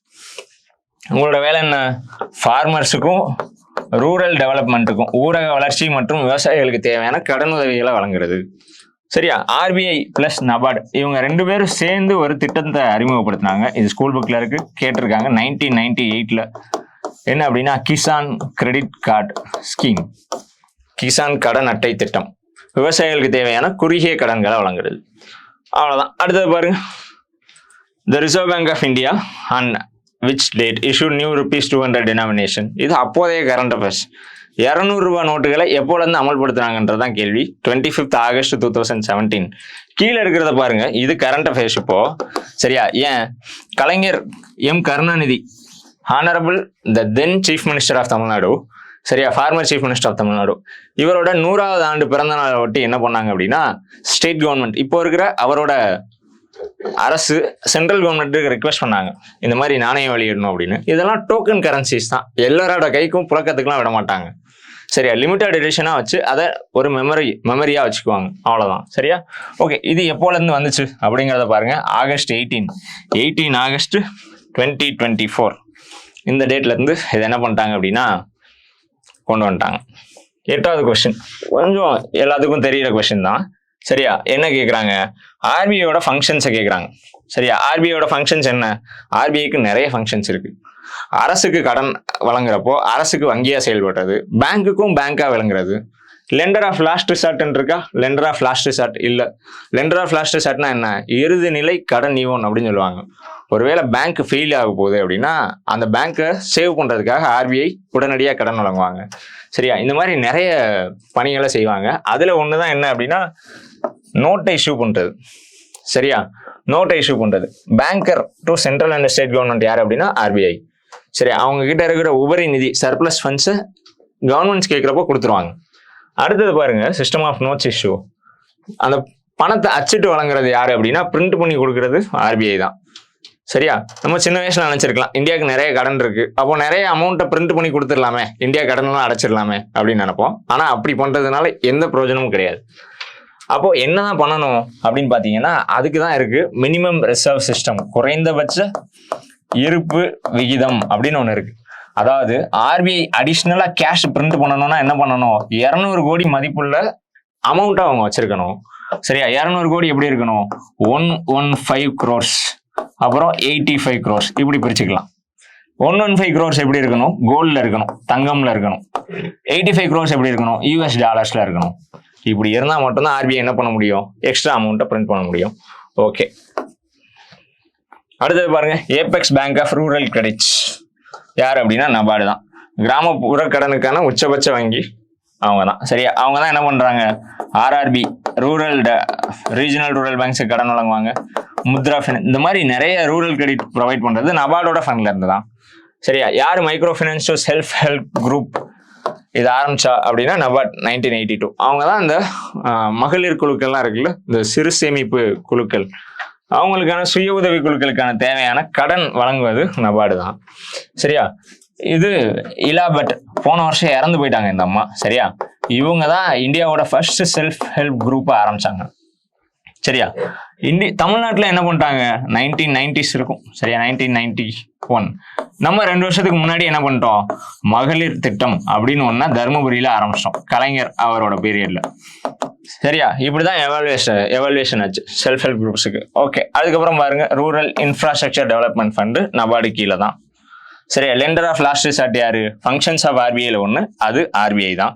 உங்களோட வேலை என்ன? ஃபார்மர்ஸுக்கும் ரூரல் டெவலப்மெண்ட்டுக்கும், ஊரக வளர்ச்சி மற்றும் விவசாயிகளுக்கு தேவையான கடன் உதவிகளை வழங்குறது. சரியா? ஆர்பிஐ பிளஸ் நபார்டு இவங்க 2 பேரும் சேர்ந்து ஒரு திட்டத்தை அறிமுகப்படுத்தினாங்க. இது ஸ்கூல் புக்ல இருக்கு, கேட்டிருக்காங்க. 1998 என்ன அப்படின்னா Kisan credit card scheme, Kisan கடன் அட்டை திட்டம், விவசாயிகளுக்கு தேவையான குறுகிய கடன்களை வழங்குறது. அவ்வளவுதான். அடுத்தது பாருங்க, the reserve bank of India on which date issued new rupees 200 denomination. இது அப்போதைய கரண்ட் அஃபேர்ஸ். 200 ரூபாய் நோட்டுகளை எப்போலேருந்து அமல்படுத்துறாங்கன்றதான் கேள்வி. 25th August 2017. கீழே இருக்கிறத பாருங்க, இது கரண்ட் அஃபேர்ஸ் இப்போ. சரியா? ஏன் Kalaignar M Karunanidhi, honourable the then chief minister of Tamil Nadu, சரியா, former chief minister of Tamil Nadu, இவரோட 100வது ஆண்டு பிறந்த நாளை ஒட்டி என்ன பண்ணாங்க அப்படின்னா, ஸ்டேட் கவர்மெண்ட் இப்போ இருக்கிற அவரோட அரசு சென்ட்ரல் கவர்மெண்ட்டுக்கு ரெக்வெஸ்ட் பண்ணாங்க, இந்த மாதிரி நாணயம் வெளியிடணும் அப்படின்னு. இதெல்லாம் டோக்கன் கரன்சிஸ் தான், எல்லாரோட கைக்கும் புழக்கத்துக்குலாம் விட மாட்டாங்க. சரியா? லிமிட்டட் எடிஷனா வச்சு அதை ஒரு மெமரியா வச்சுக்குவாங்க, அவ்வளவுதான். சரியா? ஓகே, இது எப்போலேருந்து வந்துச்சு அப்படிங்கிறத பாருங்க. ஆகஸ்ட் 18 ஆகஸ்ட் 2024 இந்த டேட்ல இருந்து இதை என்ன பண்ணிட்டாங்க அப்படின்னா கொண்டு வந்துட்டாங்க. 8வது கொஸ்டின் கொஞ்சம் எல்லாத்துக்கும் தெரியிற கொஸ்டின் தான். சரியா? என்ன கேட்குறாங்க, ஆர்பிஐயோட ஃபங்க்ஷன்ஸை கேட்குறாங்க. சரியா? ஆர்பிஐயோட ஃபங்க்ஷன்ஸ் என்ன? ஆர்பிஐக்கு நிறைய ஃபங்க்ஷன்ஸ் இருக்கு. அரசுக்கு கடன் வழங்குறப்போ அரசுக்கு வங்கியா செயல்படுறது, பேங்க்குக்கும் பேங்கா விளங்குறது. லெண்டர் ஆஃப் லாஸ்ட் ரிசார்ட் இருக்கா? லெண்டர் ஆஃப் லாஸ்ட் ரிசார்ட் இல்ல. லெண்டர் ஆஃப் லாஸ்ட் ரிசார்ட்னா என்ன? இறுதி நிலை கடன் ஈவோன் அப்படின்னு சொல்லுவாங்க. ஒருவேளை பேங்க் ஃபெயில் ஆக போகுது அப்படின்னா அந்த பேங்கை சேவ் பண்றதுக்காக ஆர்பிஐ உடனடியாக கடன் வழங்குவாங்க. சரியா? இந்த மாதிரி நிறைய பணிகளை செய்வாங்க. அதுல ஒண்ணுதான் என்ன அப்படின்னா நோட்டை இஷ்யூ பண்றது. சரியா? நோட்டை இஷ்யூ பண்றது. Banker to central and state government யார் அப்படின்னா ஆர்பிஐ. சரி, அவங்க கிட்ட இருக்கிற உபரி நிதி சர்ப்ளஸ் ஃபண்ட்ஸை கவர்மெண்ட்ஸ் கேட்குறப்போ கொடுத்துருவாங்க. அடுத்தது பாருங்க, சிஸ்டம் ஆஃப் நோட்ஸ் இஷ்யூ. அந்த பணத்தை அச்சிட்டு வழங்குறது யாரு அப்படின்னா பிரிண்ட் பண்ணி கொடுக்கறது ஆர்பிஐ தான். சரியா? நம்ம சின்ன வயசுல நினைச்சிருக்கலாம் இந்தியாவுக்கு நிறைய கடன் இருக்கு, அப்போ நிறைய அமௌண்ட்டை பிரிண்ட் பண்ணி கொடுத்துடலாமே, இந்தியா கடன்லாம் அடைச்சிடலாமே அப்படின்னு நினைப்போம். ஆனா அப்படி பண்றதுனால எந்த பிரயோஜனமும் கிடையாது. அப்போ என்னதான் பண்ணணும் அப்படின்னு பாத்தீங்கன்னா அதுக்கு தான் இருக்கு மினிமம் ரிசர்வ் சிஸ்டம், குறைந்தபட்ச இருப்பு விகிதம் அப்படின்னு ஒண்ணு இருக்கு. அதாவது ஆர்பிஐ அடிஷ்னலா கேஷ் பிரிண்ட் பண்ணணும்னா என்ன பண்ணணும், 200 கோடி மதிப்புள்ள அமௌண்ட்டை அவங்க வச்சிருக்கணும். சரியா? 200 கோடி எப்படி இருக்கணும், 115 crores, அப்புறம் 85 crores, இப்படி பிரிச்சுக்கலாம். 115 crores எப்படி இருக்கணும், கோல்ட்ல இருக்கணும், தங்கம்ல இருக்கணும். 85 crores எப்படி இருக்கணும், யூஎஸ் டாலர்ஸ்ல இருக்கணும். இப்படி இருந்தா மட்டும்தான் ஆர்பிஐ என்ன பண்ண முடியும், எக்ஸ்ட்ரா அமௌண்ட்டை பிரிண்ட் பண்ண முடியும். ஓகே, அடுத்தது பாருங்க, apex bank of rural credits யார் அப்படின்னா நபார்டு தான். கிராமப்புற கடனுக்கான உச்சபட்ச வங்கி அவங்க தான். சரியா? அவங்க தான் என்ன பண்றாங்க, ஆர்ஆர்பி ரீஜனல் ரூரல் பேங்க்ஸுக்கு கடன் வழங்குவாங்க. முத்ரா ஃபைனான்ஸ், இந்த மாதிரி நிறைய ரூரல் கிரெடிட் ப்ரொவைட் பண்றது நபார்டோட ஃபண்ட்ல இருந்து தான். சரியா? யார் micro finance self help group இது ஆரம்பிச்சா அப்படின்னா நபார்ட் 1982. அவங்க தான் இந்த மகளிர் குழுக்கள்லாம் இருக்குல்ல, இந்த சிறு சேமிப்பு குழுக்கள், அவங்களுக்கான சுய உதவி குழுக்களுக்கான தேவையான கடன் வழங்குவது நபார்டு தான். சரியா? இது இலாபட் போன வருஷம் இறந்து போயிட்டாங்க இந்த அம்மா. சரியா? இவங்க தான் இந்தியாவோட ஃபர்ஸ்ட் செல்ஃப் ஹெல்ப் குரூப்பை ஆரம்பிச்சாங்க. சரியா? தமிழ்நாட்டில் என்ன பண்ணிட்டாங்க, 1990s இருக்கும். சரியா? 1991 நம்ம 2 வருஷத்துக்கு முன்னாடி என்ன பண்ணிட்டோம், மகளிர் திட்டம் அப்படின்னு ஒன்னா தருமபுரியில ஆரம்பிச்சிட்டோம், கலைஞர் அவரோட பீரியட்ல. சரியா? இப்படிதான் எவாலுவேஷன் ஆச்சு செல்ஃப் ஹெல்ப் குரூப்ஸுக்கு. ஓகே, அதுக்கப்புறம் பாருங்க, rural infrastructure development fund NABARD கீழே தான். சரியா? லெண்டர் ஆஃப் லாஸ்ட் ரிசார்ட் யாரு, ஃபங்க்ஷன்ஸ் ஆஃப் ஆர்பிஐல ஒன்று, அது ஆர்பிஐ தான்.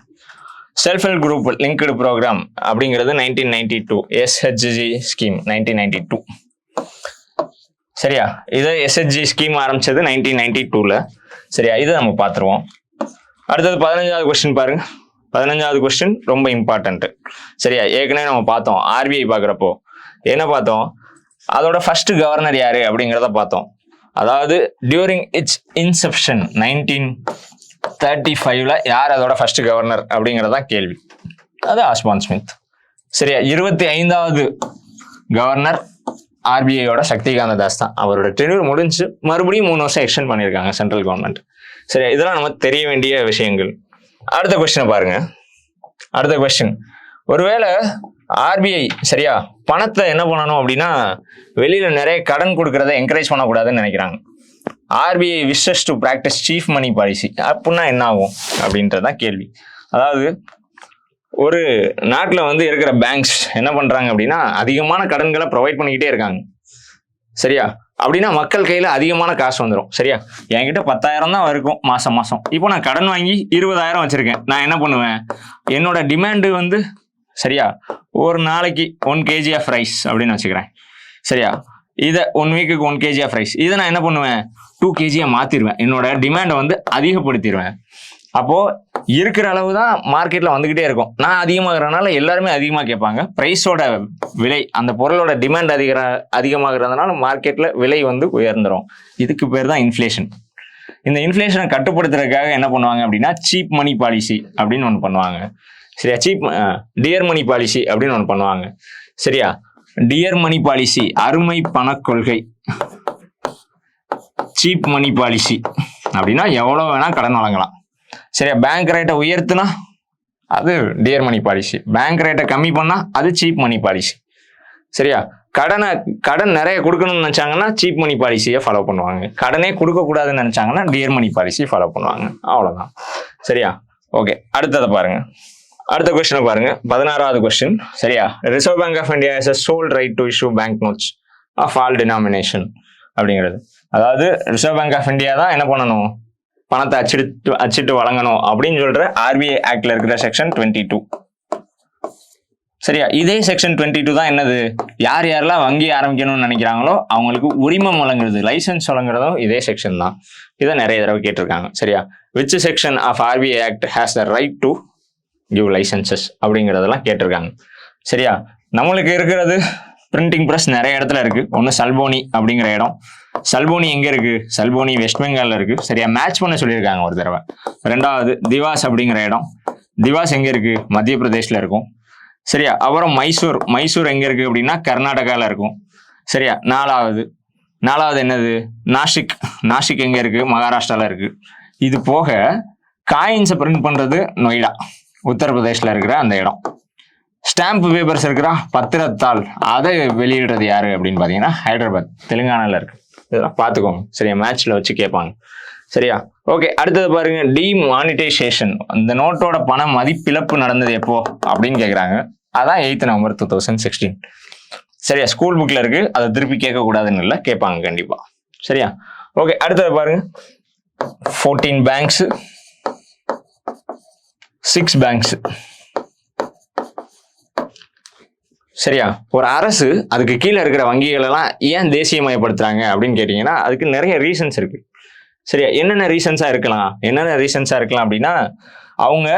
Self help group linked programme அப்படிங்கிறது 1992 எஸ்ஹெச்ஜி ஸ்கீம் 1992. சரியா, இது எஸ்ஹெச்ஜி ஸ்கீம் ஆரம்பிச்சது 1992ல. சரியா, இது நம்ம பார்த்துருவோம். அடுத்தது 15வது கொஸ்டின் பாருங்க. 15வது கொஸ்டின் ரொம்ப இம்பார்ட்டன்ட். சரியா, ஏற்கனவே நம்ம பார்த்தோம் ஆர்பிஐ பார்க்குறப்போ என்ன பார்த்தோம், அதோட ஃபர்ஸ்ட் கவர்னர் யாரு அப்படிங்கிறத பார்த்தோம். அதாவது டியூரிங் இட்ஸ் இன்செப்ஷன் 1935ல யார் அதோட ஃபர்ஸ்ட் கவர்னர் அப்படிங்கிறதான் கேள்வி. அது ஆஸ்பான் ஸ்மித். சரியா, 25வது கவர்னர் ஆர்பிஐயோட சக்திகாந்த தாஸ் தான். அவரோட டென்யூர் முடிஞ்சு மறுபடியும் 3 வருஷம் எக்ஸ்டெண்ட் பண்ணியிருக்காங்க சென்ட்ரல் கவர்மெண்ட். சரியா, இதெல்லாம் நமக்கு தெரிய வேண்டிய விஷயங்கள். அடுத்த கொஸ்டினை பாருங்க. அடுத்த கொஸ்டின், ஒருவேளை ஆர்பிஐ சரியா பணத்தை என்ன பண்ணணும் அப்படின்னா வெளியில நிறைய கடன் கொடுக்கறத என்கரேஜ் பண்ணக்கூடாதுன்னு நினைக்கிறாங்க. RBI wishes to practise cheap money policy அப்படின்னா என்ன ஆகும் அப்படின்றதான் கேள்வி. அதாவது ஒரு நாட்டில் வந்து இருக்கிற பேங்க்ஸ் என்ன பண்றாங்க அப்படின்னா அதிகமான கடன்களை ப்ரொவைட் பண்ணிக்கிட்டே இருக்காங்க. சரியா, அப்படின்னா மக்கள் கையில அதிகமான காசு வந்துடும். சரியா, என்கிட்ட 10,000 தான் இருக்கும் மாசம் மாசம். இப்போ நான் கடன் வாங்கி 20,000 வச்சிருக்கேன். நான் என்ன பண்ணுவேன், என்னோட டிமாண்டு வந்து சரியா ஒரு நாளைக்கு 1 kg ஆஃப் ரைஸ் அப்படின்னு வச்சுக்கிறேன். சரியா, இதை 1 வீக்குக்கு 1 kg ஆஃப் ரைஸ், இதை நான் என்ன பண்ணுவேன் 2 kg மாத்திருவேன். என்னோட டிமாண்டை வந்து அதிகப்படுத்திடுவேன். அப்போ இருக்கிற அளவு தான் மார்க்கெட்ல வந்துகிட்டே இருக்கும். நான் அதிகமாகறதுனால எல்லாருமே அதிகமாக கேட்பாங்க. பிரைஸோட விலை, அந்த பொருளோட டிமாண்ட் அதிகமாகிறதுனால மார்க்கெட்ல விலை வந்து உயர்ந்துடும். இதுக்கு பேர் தான் இன்ஃப்ளேஷன். இந்த இன்ஃப்ளேஷனை கட்டுப்படுத்துறதுக்காக என்ன பண்ணுவாங்க அப்படின்னா சீப் மணி பாலிசி அப்படின்னு ஒன்று பண்ணுவாங்க. சரியா, டியர் மணி பாலிசி அப்படின்னு ஒன்று பண்ணுவாங்க. சரியா, டியர் மணி பாலிசி அருமை பண கொள்கை. சீப் மணி பாலிசி அப்படின்னா எவ்வளோ வேணா கடன் வழங்கலாம். சரியா, பேங்க் ரேட்டை உயர்த்துனா அது டியர் மணி பாலிசி, பேங்க் ரேட்டை கம்மி பண்ணா அது சீப் மணி பாலிசி. சரியா, கடன் நிறைய கொடுக்கணும்னு நினைச்சாங்கன்னா சீப் மணி பாலிசியை ஃபாலோ பண்ணுவாங்க. கடனே கொடுக்க கூடாதுன்னு நினைச்சாங்கன்னா டியர் மணி பாலிசி ஃபாலோ பண்ணுவாங்க. அவ்வளவுதான். சரியா, ஓகே. அடுத்ததை பாருங்க. அடுத்த கொஸ்டினை பாருங்க. 16வது கொஸ்டின். சரியா, Reserve bank of India is a sole right to issue bank notes of all denomination அப்படிங்கிறது. அதாவது ரிசர்வ் பேங்க் ஆஃப் இந்தியா தான் என்ன பண்ணணும், பணத்தை அச்சிட்டு வழங்கணும் அப்படின்னு சொல்ற ஆர்பிஐ ஆக்ட்ல இருக்கிற செக்ஷன் 22. சரியா, இதே செக்ஷன் 22 தான் என்னது, யார் யாரெல்லாம் வங்கி ஆரம்பிக்கணும்னு நினைக்கிறாங்களோ அவங்களுக்கு உரிமம் வழங்குறது, லைசன்ஸ் வழங்குறதும் இதே செக்ஷன் தான். இதை நிறைய தடவை கேட்டிருக்காங்க. சரியா, which section of RBI Act has the right to give licenses அப்படிங்கிறதெல்லாம் கேட்டிருக்காங்க. சரியா, நம்மளுக்கு இருக்கிறது பிரிண்டிங் ப்ரெஸ் நிறைய இடத்துல இருக்கு. ஒன்று சல்போனி அப்படிங்கிற இடம். சல்போனி எங்க இருக்கு, சல்போனி வெஸ்ட் பெங்கால்ல இருக்கு. சரியா, மேட்ச் பண்ண சொல்லியிருக்காங்க ஒரு தடவை. 2வது திவாஸ் அப்படிங்கிற இடம். திவாஸ் எங்க இருக்கு, மத்திய பிரதேஷ்ல இருக்கும். சரியா, அப்புறம் மைசூர் எங்க இருக்கு அப்படின்னா கர்நாடகால இருக்கும். சரியா, 4வது என்னது, நாசிக் எங்க இருக்கு, மகாராஷ்டிரால இருக்கு. இது போக காயின்ஸை பிரிண்ட் பண்றது நொய்டா, உத்தரப்பிரதேஷ்ல இருக்கிற அந்த இடம். ஸ்டாம்ப் பேப்பர்ஸ் இருக்கிறா பத்திரத்தாள், அதை வெளியிடுறது யாரு அப்படின்னு பாத்தீங்கன்னா ஹைதராபாத், தெலுங்கானால இருக்கு. இதெல்லாம் பார்த்துக்கோங்க. சரியா, மேட்ச்ல வச்சு கேட்பாங்க. சரியா, ஓகே. அடுத்தது பாருங்க, டிமானிட்டைசேஷன். இந்த நோட்டோட பண மதிப்பிழப்பு நடந்தது எப்போ அப்படின்னு கேட்குறாங்க. அதான் 8th November 2016. சரியா, ஸ்கூல் புக்ல இருக்கு, அதை திருப்பி கேட்கக்கூடாதுன்னு இல்லை, கேட்பாங்க கண்டிப்பா. சரியா, ஓகே. அடுத்தது பாருங்க, 14 பேங்க்ஸ், 6 பேங்க்ஸ். சரியா, ஒரு அரசு அதுக்கு கீழே இருக்கிற வங்கிகள் எல்லாம் ஏன் தேசியமயப்படுத்துறாங்க அப்படின்னு கேட்டீங்கன்னா அதுக்கு நிறைய ரீசன்ஸ் இருக்கு. சரியா, என்னென்ன ரீசன்ஸா இருக்கலாம் அப்படின்னா அவங்க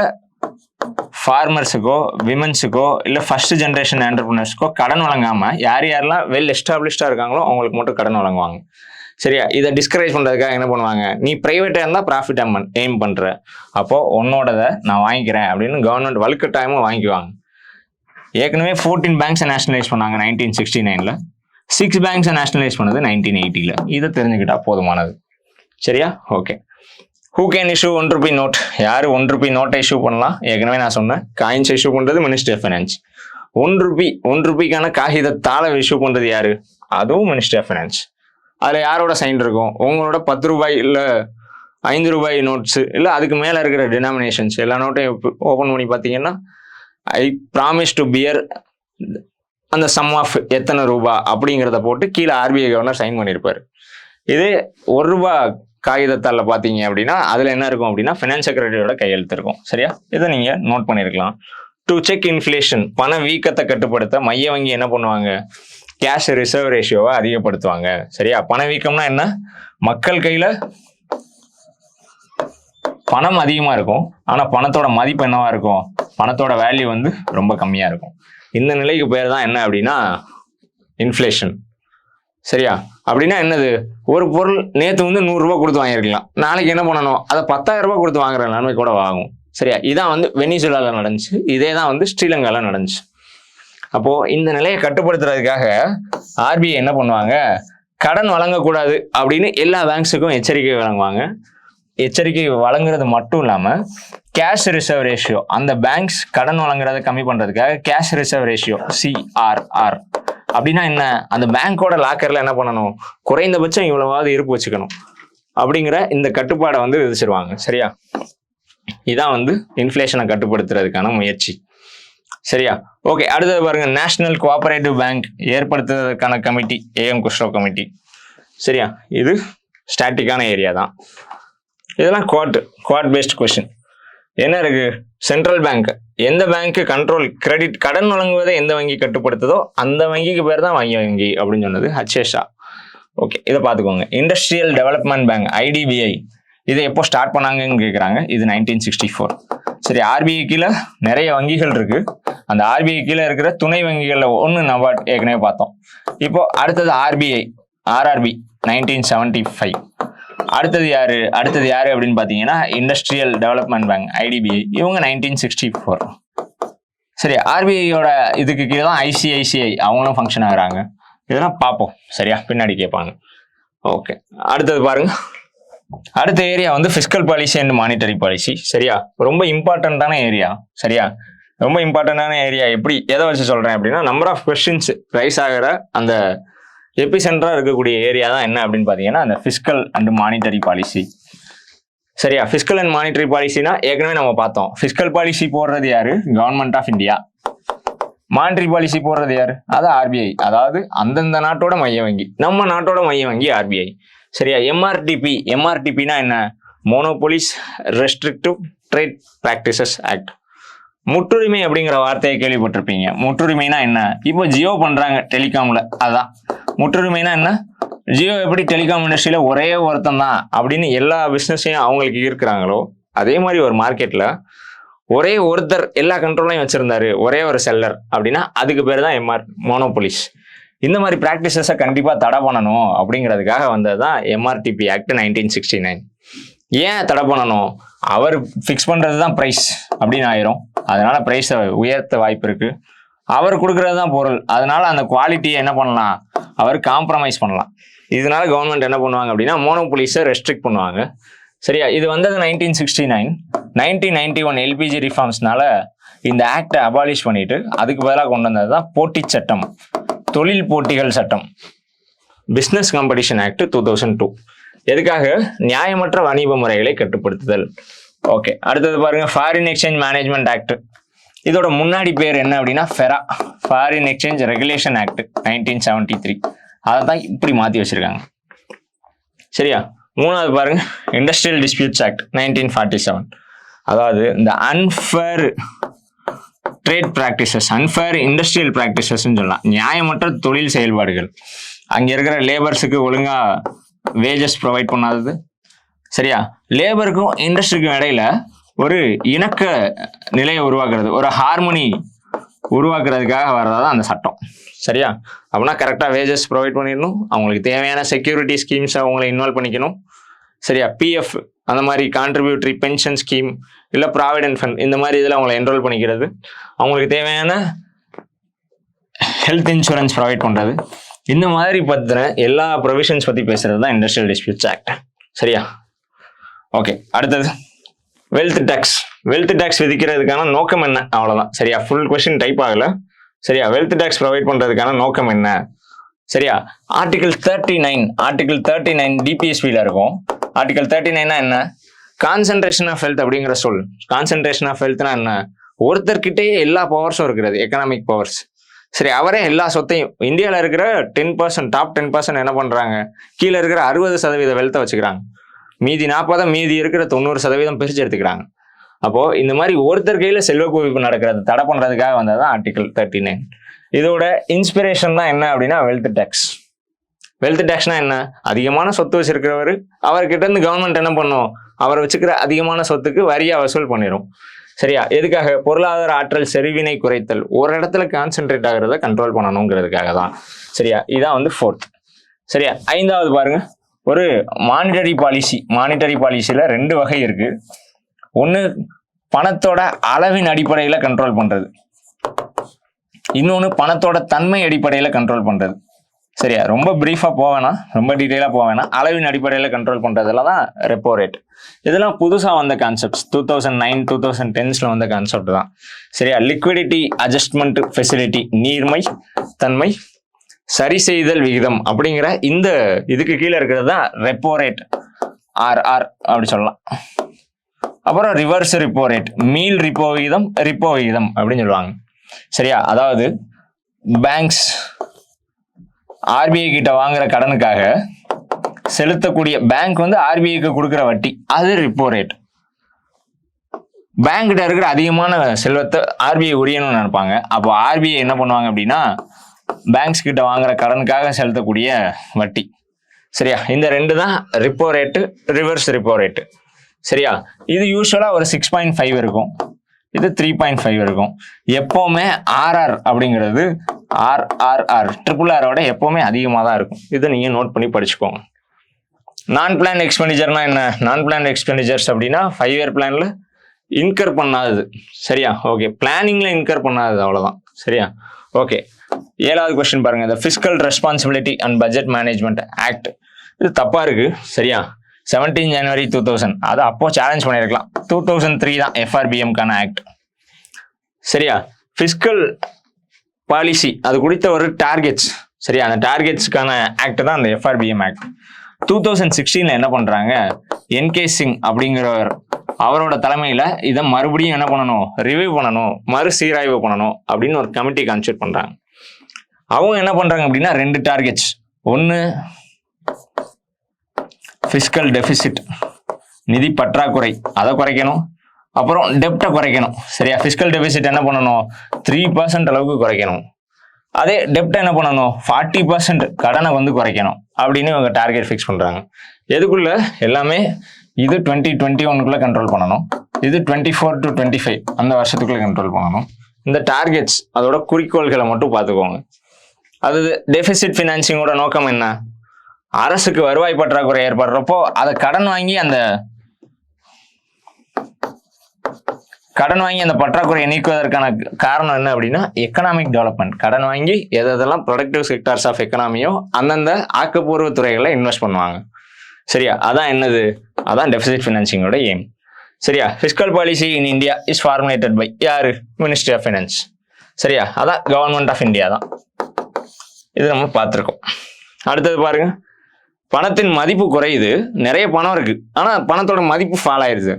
ஃபார்மர்ஸுக்கோ விமன்ஸுக்கோ இல்லை ஃபர்ஸ்ட் ஜென்ரேஷன் என்டர்பிரினர்ஸ்க்கோ கடன் வழங்காம யாரெல்லாம் வெல் எஸ்டாப்ளிஷ்டா இருக்காங்களோ அவங்களுக்கு மட்டும் கடன் வழங்குவாங்க. சரியா, இதை டிஸ்கரேஜ் பண்றதுக்காக என்ன பண்ணுவாங்க, நீ பிரைவேட்டா இருந்தா ப்ராஃபிட் எய்ம் பண்ற, அப்போ உன்னோடதை நான் வாங்கிக்கிறேன் அப்படின்னு கவர்மெண்ட் வலுக்கட்டாயமும் வாங்கிக்குவாங்க. ஏற்கனவே 14 பேங்க்ஸை நேஷனலைஸ் பண்ணாங்க 1969ல. 6 பேங்க்ஸை நேஷனலைஸ் பண்ணது 1980ல. இதை தெரிஞ்சுக்கிட்டா போதுமானது. சரியா, okay. Who can issue 1 rupee note, யாரு 1 ரூபி நோட்டை இஷ்யூ பண்ணலாம், ஏற்கனவே நான் சொன்னேன். காயின்ஸ் இஷ்யூ பண்றது மினிஸ்ட்ரி ஆஃப் ஃபைனான்ஸ். 1 ரூபிக்கான காகிதத்தாளை இஷ்யூ பண்றது யாரு, அதுவும் மினிஸ்ட்ரி ஆஃப் ஃபைனான்ஸ். அதுல யாரோட சைன் இருக்கும், உங்களோட 10 ரூபாய் இல்ல 5 ரூபாய் நோட்ஸ் இல்ல அதுக்கு மேல இருக்கிற டினாமினேஷன்ஸ் எல்லா நோட்டையும் ஓபன் பண்ணி பாத்தீங்கன்னா ஐ ப்ராமிஸ் டு பியர் அந்த சம் ஆஃப் எத்தனை ரூபா அப்படிங்கிறத போட்டு கீழே ஆர்பிஐ கவர்னர் சைன் பண்ணியிருப்பாரு. இது 1 ரூபா காகிதத்தாளில் பார்த்தீங்க அப்படின்னா அதில் என்ன இருக்கும் அப்படின்னா ஃபினான்ஸ் செக்ரட்டரியோட கையெழுத்து இருக்கும். சரியா, இதை நீங்கள் நோட் பண்ணியிருக்கலாம். டு செக் இன்ஃப்ளேஷன், பண வீக்கத்தை கட்டுப்படுத்த மைய வங்கி என்ன பண்ணுவாங்க, கேஷ் ரிசர்வ் ரேஷியோவை அதிகப்படுத்துவாங்க. சரியா, பணவீக்கம்னா என்ன, மக்கள் கையில் பணம் அதிகமாக இருக்கும், ஆனால் பணத்தோட மதிப்பு என்னவா இருக்கும், பணத்தோட வேல்யூ வந்து ரொம்ப கம்மியாக இருக்கும். இந்த நிலைக்கு பேர் தான் என்ன அப்படின்னா இன்ஃப்ளேஷன். சரியா, அப்படின்னா என்னது, ஒரு பொருள் நேற்று வந்து 100 ரூபா கொடுத்து வாங்கியிருக்கலாம், நாளைக்கு என்ன பண்ணணும், அதை 10,000 ரூபா கொடுத்து வாங்குற நிலைமை கூட ஆகும். சரியா, இதான் வந்து வெனிசுலாவில் நடந்துச்சு, இதே தான் வந்து ஸ்ரீலங்காவில் நடந்துச்சு. அப்போது இந்த நிலையை கட்டுப்படுத்துறதுக்காக ஆர்பிஐ என்ன பண்ணுவாங்க, கடன் வழங்கக்கூடாது அப்படின்னு எல்லா பேங்க்ஸுக்கும் எச்சரிக்கை வழங்குவாங்க. எச்சரிக்கை வழங்குறது மட்டும் இல்லாமல் கேஷ் ரிசர்வ் ரேஷியோ, அந்த பேங்க்ஸ் கடன் வழங்குறதை கம்மி பண்ணுறதுக்காக கேஷ் ரிசர்வ் ரேஷியோ CRR அப்படின்னா என்ன, அந்த பேங்கோட லாக்கரில் என்ன பண்ணணும், குறைந்தபட்சம் இவ்வளவாவது இருப்பு வச்சுக்கணும் அப்படிங்கிற இந்த கட்டுப்பாடை வந்து விதிச்சிருவாங்க. சரியா, இதான் வந்து இன்ஃப்ளேஷனை கட்டுப்படுத்துறதுக்கான முயற்சி. சரியா, ஓகே. அடுத்தது பாருங்க, நேஷனல் கோஆபரேட்டிவ் பேங்க் ஏற்படுத்துவதற்கான கமிட்டி, AM குஷ்ரோ கமிட்டி. சரியா, இது ஸ்டாட்டிக்கான ஏரியா தான். இதெல்லாம் குவாட் பேஸ்ட் கொஸ்டின். என்ன இருக்கு, சென்ட்ரல் பேங்க், எந்த பேங்க் கண்ட்ரோல் கிரெடிட், கடன் வழங்குவதை எந்த வங்கி கட்டுப்படுத்துதோ அந்த வங்கிக்கு பேர் தான் வங்கி அப்படின்னு சொன்னது HSA. ஓகே, இதை பார்த்துக்கோங்க. இண்டஸ்ட்ரியல் டெவலப்மெண்ட் பேங்க் IDBI, இதை எப்போ ஸ்டார்ட் பண்ணாங்கன்னு கேட்குறாங்க. இது 1964. சரி, RBI கீழே நிறைய வங்கிகள் இருக்கு. அந்த RBI கீழே இருக்கிற துணை வங்கிகளில் ஒன்று நபார்ட், ஏற்கனவே பார்த்தோம். இப்போ அடுத்தது RRB 1975. அடுத்தது யாரு அப்படின்னு பார்த்தீங்கன்னா இண்டஸ்ட்ரியல் டெவலப்மெண்ட் பேங்க் IDBI, இவங்க 1964. சரி, RBIயோட இதுக்கு கீழே தான் ICICI, அவங்களும் ஃபங்க்ஷன் ஆகுறாங்க. இதெல்லாம் பார்ப்போம். சரியா, பின்னாடி கேட்பாங்க. ஓகே, அடுத்தது பாருங்க. அடுத்த ஏரியா வந்து fiscal policy and monetary policy. சரியா, ரொம்ப இம்பார்ட்டண்ட்டான ஏரியா. சரியா, ரொம்ப இம்பார்ட்டண்டான ஏரியா. எப்படி எதை வச்சு சொல்றேன் அப்படின்னா, நம்பர் ஆஃப் கொஸ்டின்ஸ் ரைஸ் ஆகிற அந்த எபிசென்டராக இருக்கக்கூடிய ஏரியா தான் என்ன அப்படின்னு பார்த்தீங்கன்னா அந்த ஃபிஸ்கல் அண்ட் மானிட்டரி பாலிசி. சரியா, ஃபிஸ்கல் அண்ட் மானிட்டரி பாலிசினா ஏற்கனவே நம்ம பார்த்தோம். ஃபிஸ்கல் பாலிசி போடுறது யாரு, government of India. Monetary policy போடுறது யாரு, அது RBI, அதாவது அந்தந்த நாட்டோட மைய வங்கி. நம்ம நாட்டோட மைய வங்கி RBI. சரியா, MRTPனா என்ன, monopolies restrictive trade practices act. முற்றுரிமை அப்படிங்கிற வார்த்தையை கேள்விப்பட்டிருப்பீங்க. முற்றுரிமைனா என்ன, இப்போ ஜியோ பண்றாங்க டெலிகாம்ல, அதான் முற்றுரிமைனா என்ன. ஜியோ எப்படி டெலிகாம் இண்டஸ்ட்ரியில ஒரே ஒருத்தன் தான் அப்படின்னு எல்லா பிஸ்னஸையும் அவங்களுக்கு இருக்கிறாங்களோ, அதே மாதிரி ஒரு மார்க்கெட்ல ஒரே ஒருத்தர் எல்லா கண்ட்ரோலையும் வச்சிருந்தாரு, ஒரே ஒரு செல்லர் அப்படின்னா அதுக்கு பேர் தான் மோனோபோலிஸ். இந்த மாதிரி ப்ராக்டிசஸை கண்டிப்பாக தடை பண்ணணும் அப்படிங்கிறதுக்காக வந்தது தான் MRTP ஆக்ட் 1969. ஏன் தடை பண்ணணும், அவர் ஃபிக்ஸ் பண்ணுறது தான் ப்ரைஸ் அப்படின்னு ஆயிரும். அதனால ப்ரைஸை உயர்த்த வாய்ப்பு இருக்கு. அவர் கொடுக்கறது தான் பொருள், அதனால அந்த குவாலிட்டியை என்ன பண்ணலாம், அவர் காம்ப்ரமைஸ் பண்ணலாம். இதனால கவர்மெண்ட் என்ன பண்ணுவாங்க அப்படின்னா மோனோபோலிஸை ரெஸ்ட்ரிக்ட் பண்ணுவாங்க. சரியா, இது வந்தது 1969. 1991 LPG ரிஃபார்ம்ஸ்னால இந்த ஆக்டை அபாலிஷ் பண்ணிட்டு அதுக்கு பதிலாக கொண்டு வந்தது தான் போட்டி சட்டம், தொழில் போட்டிகள் சட்டம், பிஸ்னஸ் காம்படிஷன் ஆக்ட் 2002. எதுக்காக, நியாயமற்ற வணிக முறைகளை கட்டுப்படுத்துதல். ஓகே, அடுத்தது பாருங்க, ஃபாரின் எக்ஸ்சேஞ்ச் மேனேஜ்மெண்ட் ஆக்ட். இதோட முன்னாடி பேர் என்ன அப்படின்னா FERA, foreign exchange regulation act 1973. அதை தான் இப்படி மாற்றி வச்சிருக்காங்க. சரியா, மூணாவது பாருங்க, இண்டஸ்ட்ரியல் டிஸ்பியூட்ஸ் ஆக்ட் 1947. அதாவது இந்த unfair trade practices, unfair industrial ப்ராக்டிசஸ்ன்னு சொல்லலாம், நியாயமற்ற தொழில் செயல்பாடுகள். அங்கே இருக்கிற லேபர்ஸுக்கு ஒழுங்கா வேஜஸ் ப்ரொவைட் பண்ணாதது. சரியா, லேபருக்கும் இண்டஸ்ட்ரிக்கும் இடையில ஒரு இணக்க நிலையை உருவாக்குறது, ஒரு ஹார்மோனி உருவாக்குறதுக்காக வர்றதான் அந்த சட்டம். சரியா, அப்படின்னா கரெக்டாக வேஜஸ் ப்ரொவைட் பண்ணிடணும், அவங்களுக்கு தேவையான செக்யூரிட்டி ஸ்கீம்ஸை அவங்களை இன்வால்வ் பண்ணிக்கணும். சரியா, PF அந்த மாதிரி கான்ட்ரிபியூட்டரி பென்ஷன் ஸ்கீம் இல்லை ப்ராவிடென்ட் ஃபண்ட் இந்த மாதிரி இதில் அவங்களை என்ரோல் பண்ணிக்கிறது, அவங்களுக்கு தேவையான ஹெல்த் இன்சூரன்ஸ் ப்ரொவைட் பண்ணுறது, இந்த மாதிரி பற்றின எல்லா ப்ரொவிஷன்ஸ் பற்றி பேசுறது தான் இண்டஸ்ட்ரியல் டிஸ்பியூட்ஸ் ஆக்ட். சரியா, ஓகே. அடுத்தது வெல்த் டேக்ஸ். வெல்த் டேக்ஸ் விதிக்கிறதுக்கான நோக்கம் என்ன, அவ்வளோதான். சரியா, ஃபுல் கொஸ்டின் டைப் ஆகலை. சரியா, வெல்த் டேக்ஸ் ப்ரொவைட் பண்ணுறதுக்கான நோக்கம் என்ன. சரியா, ஆர்டிகல் 39 DPSPல இருக்கும். ஆர்டிகல் 39 என்ன, கான்சென்ட்ரேஷன் ஆஃப் வெல்த் அப்படிங்கிற சொல். கான்சென்ட்ரேஷன் ஆஃப் வெல்த்னா என்ன, ஒருத்தர்கிட்டயே எல்லா பவர்ஸும் இருக்கிறது, எக்கனாமிக் பவர்ஸ். சரி, அவரே எல்லா சொத்தையும், இந்தியாவில் இருக்கிற 10%, டாப் 10% என்ன பண்ணுறாங்க, கீழே இருக்கிற 60% வெல்த்தை வச்சுக்கிறாங்க. மீதி 40 மீதி இருக்கிற 90% பிரிச்சு எடுத்துக்கிறாங்க. அப்போ இந்த மாதிரி ஒருத்தர் கையில செல்வ குவிப்பு நடக்கிறது தடை பண்றதுக்காக வந்ததான் ஆர்டிகல் 39. இதோட இன்ஸ்பிரேஷன் தான் என்ன அப்படின்னா வெல்த் டேக்ஸ். வெல்த் டேக்ஸ்னா என்ன? அதிகமான சொத்து வச்சிருக்கிறவர் அவர்கிட்ட இருந்து கவர்மெண்ட் என்ன பண்ணும், அவர் வச்சுக்கிற அதிகமான சொத்துக்கு வரியா வசூல் பண்ணிடும். சரியா? எதுக்காக? பொருளாதார ஆற்றல் செறிவினை குறைத்தல், ஒரு இடத்துல கான்சென்ட்ரேட் ஆகிறத கண்ட்ரோல் பண்ணணுங்கிறதுக்காக தான். சரியா? இதான் வந்து 4th. சரியா? 5வது பாருங்க, ஒரு மானிட்டரி பாலிசி. மானிட்டரி பாலிசியில 2 வகை இருக்கு. ஒன்று பணத்தோட அளவின் அடிப்படையில் கண்ட்ரோல் பண்றது, இன்னொன்று பணத்தோட தன்மை அடிப்படையில் கண்ட்ரோல் பண்றது. சரியா? ரொம்ப பிரீஃபா போவேணாம், ரொம்ப டீட்டெயிலா போவேணாம். அளவின் அடிப்படையில் கண்ட்ரோல் பண்றதுல தான் ரெப்போ ரேட். இதெல்லாம் புதுசா வந்த கான்செப்ட்ஸ், 2009 2010ஸ்ல வந்த கான்செப்ட் தான். சரியா? லிக்விடிட்டி அட்ஜஸ்ட்மெண்ட் ஃபெசிலிட்டி, நீர்மை தன்மை சரி செய்தல் விகிதம் அப்படிங்கிற இந்த இதுக்கு கீழே இருக்கிறது தான் ரெப்போ ரேட், ஆர்ஆர் அப்படி சொல்லலாம். அப்புறம் ரிவர்ஸ் ரிப்போ ரேட், மீள் ரிப்போ விகிதம், ரிப்போ விகிதம் அப்படின்னு சொல்லுவாங்க. சரியா? அதாவது பேங்க்ஸ் ஆர்பிஐ கிட்ட வாங்குற கடனுக்காக செலுத்தக்கூடிய, பேங்க் வந்து ஆர்பிஐக்கு கொடுக்குற வட்டி, அது ரிப்போ ரேட். பேங்க் கிட்ட இருக்கிற அதிகமான செல்வத்தை ஆர்பிஐ உரியணும்னு நினைப்பாங்க. அப்போ ஆர்பிஐ என்ன பண்ணுவாங்க அப்படின்னா பேங்க்ஸ் கிட்ட வாங்குற கடனுக்காக செலுத்தக்கூடிய வட்டி. சரியா? இந்த 2 தான் repo rate, reverse repo rate. சரியா? இது யூஸ்வலா ஒரு 6.5 இருக்கும், இது 3.5 இருக்கும். எப்பவுமே ஆர்ஆர் அப்படிங்கிறது ஆர்ஆர்ஆர் RRR எப்பவுமே அதிகமாக தான் இருக்கும். இதை நீங்க நோட் பண்ணி படிச்சுக்கோங்க. நான் பிளான் எக்ஸ்பெண்டிச்சர்னா என்ன? நான் பிளான் எக்ஸ்பெண்டிச்சர்ஸ் அப்படின்னா 5 இயர் பிளான்ல இன்கர் பண்ணாதது. சரியா? ஓகே, பிளானிங்ல இன்கர் பண்ணாதது, அவ்வளவுதான். சரியா? ஓகே, 7வது கொஸ்டின் பாருங்க. இந்த fiscal responsibility and budget management act, இது தப்பா இருக்கு. சரியா? 17 ஜனவரி 2000, அதை அப்போ சேலஞ்ச் பண்ணியிருக்கலாம். 2003 தான் எஃப்ஆர்பிஎம்கான ஆக்ட். சரியா? ஃபிஸ்கல் பாலிசி அது குறித்த ஒரு டார்கெட்ஸ். சரியா? அந்த டார்கெட்ஸ்க்கான ஆக்ட் தான் அந்த எஃப்ஆர்பிஎம் ஆக்ட். 2016 என்ன பண்றாங்க, என்கே சிங் அப்படிங்கிறவர், அவரோட தலைமையில இதை மறுபடியும் என்ன பண்ணணும், ரிவ்யூ பண்ணணும், மறுசீராய்வு பண்ணணும் அப்படின்னு ஒரு கமிட்டி கான்ஸ்டியூட் பண்றாங்க. அவங்க என்ன பண்றாங்க அப்படின்னா 2 டார்கெட்ஸ். ஒன்னு ஃபிஸ்கல் டெபிசிட், நிதி பற்றாக்குறை, அதை குறைக்கணும். அப்புறம் டெப்டை குறைக்கணும். சரியா? ஃபிஸ்கல் டெபிசிட் என்ன பண்ணணும், 3% அளவுக்கு குறைக்கணும். அதே டெப்ட் என்ன பண்ணணும், 40% கடனை வந்து குறைக்கணும் அப்படின்னு இவங்க டார்கெட் ஃபிக்ஸ் பண்றாங்க. எதுக்குள்ள? எல்லாமே இது 2021 கண்ட்ரோல் பண்ணணும், இது 24 to 25 அந்த வருஷத்துக்குள்ள கண்ட்ரோல் பண்ணணும். இந்த டார்கெட்ஸ் அதோட குறிக்கோள்களை மட்டும் பார்த்துக்கோங்க. அது டெபிசிட் ஃபினான்சிங்கோட நோக்கம் என்ன? அரசுக்கு வருவாய் பற்றாக்குறை ஏற்படுறப்போ அதை கடன் வாங்கி அந்த பற்றாக்குறையை நீக்குவதற்கான காரணம் என்ன அப்படின்னா எக்கனாமிக் டெவலப்மெண்ட். கடன் வாங்கி எதெல்லாம் ப்ரொடக்டிவ் செக்டார்ஸ் ஆஃப் எக்கனாமியோ அந்தந்த ஆக்கப்பூர்வ துறைகளில் இன்வெஸ்ட் பண்ணுவாங்க. சரியா? அதான் என்னது, அதான் டெபிசிட் ஃபினான்சிங்கோட எய்ம். சரியா? Fiscal policy in India is formulated by யாரு? Ministry of finance. சரியா? அதான் கவர்மெண்ட் ஆஃப் இந்தியா தான். இது நம்ம பார்த்துருக்கோம். அடுத்தது பாருங்க, பணத்தின் மதிப்பு குறையுது, நிறைய பணம் இருக்கு, ஆனா பணத்தோட மதிப்பு ஃபால் ஆயிருது.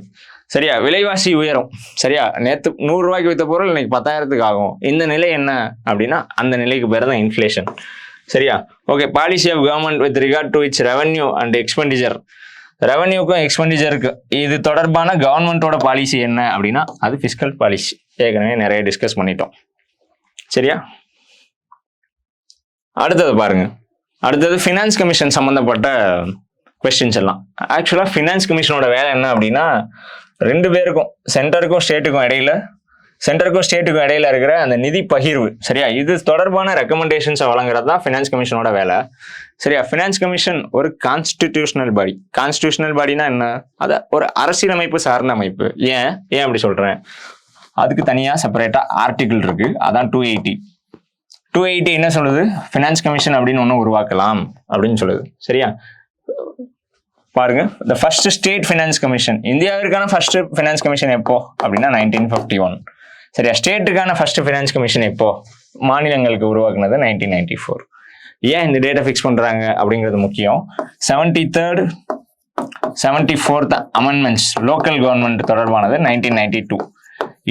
சரியா? விலைவாசி உயரும். சரியா? நேற்று 100 ரூபாய்க்கு வித்த பொருள் இன்னைக்கு 10,000க்கு ஆகும். இந்த நிலை என்ன அப்படின்னா அந்த நிலைக்கு பேர் தான் இன்ஃப்ளேஷன். சரியா? Okay, policy of government with regard to its revenue and expenditure. ரெவன்யூக்கும் எக்ஸ்பெண்டிச்சருக்கு இது தொடர்பான கவர்மெண்டோட பாலிசி என்ன அப்படின்னா அது ஃபிஸ்கல் பாலிசி. ஏற்கனவே நிறைய டிஸ்கஸ் பண்ணிட்டோம். சரியா? அடுத்தது பாருங்க, அடுத்தது ஃபினான்ஸ் கமிஷன் சம்பந்தப்பட்ட கொஸ்டின்ஸ் எல்லாம். ஆக்சுவலா ஃபினான்ஸ் கமிஷனோட வேலை என்ன அப்படின்னா 2 பேருக்கும், சென்டருக்கும் ஸ்டேட்டுக்கும் இடையில இருக்கிற அந்த நிதி பகிர்வு. சரியா? இது தொடர்பான ரெக்கமெண்டேஷன்ஸை வழங்குறது தான் ஃபினான்ஸ் கமிஷனோட வேலை. சரியா? ஃபினான்ஸ் கமிஷன் ஒரு கான்ஸ்டிடியூஷனல் பாடி. கான்ஸ்டிடியூஷனல் பாடினா என்ன? அது ஒரு அரசியலமைப்பு சார்ந்த அமைப்பு. ஏன் அப்படி சொல்றேன், அதுக்கு தனியா செப்பரேட்டா ஆர்டிகிள் இருக்கு. அதான் 280 என்ன சொல்லுது, ஃபினான்ஸ் கமிஷன் அப்படின்னு ஒன்று உருவாக்கலாம் அப்படின்னு சொல்லுது. சரியா? பாருங்க, the first state finance commission, இந்தியாவிற்கான ஃபர்ஸ்ட் ஃபினான்ஸ் கமிஷன் எப்போ அப்படின்னா 1951. சரியா? ஸ்டேட்டுக்கான ஃபர்ஸ்ட் ஃபினான்ஸ் கமிஷன் எப்போ, மாநிலங்களுக்கு உருவாக்குனது 1994. ஏன் இந்த டேட்டை ஃபிக்ஸ் பண்றாங்க அப்படிங்கிறது முக்கியம். 73rd 74th amendments local government தொடர்பானது 1992.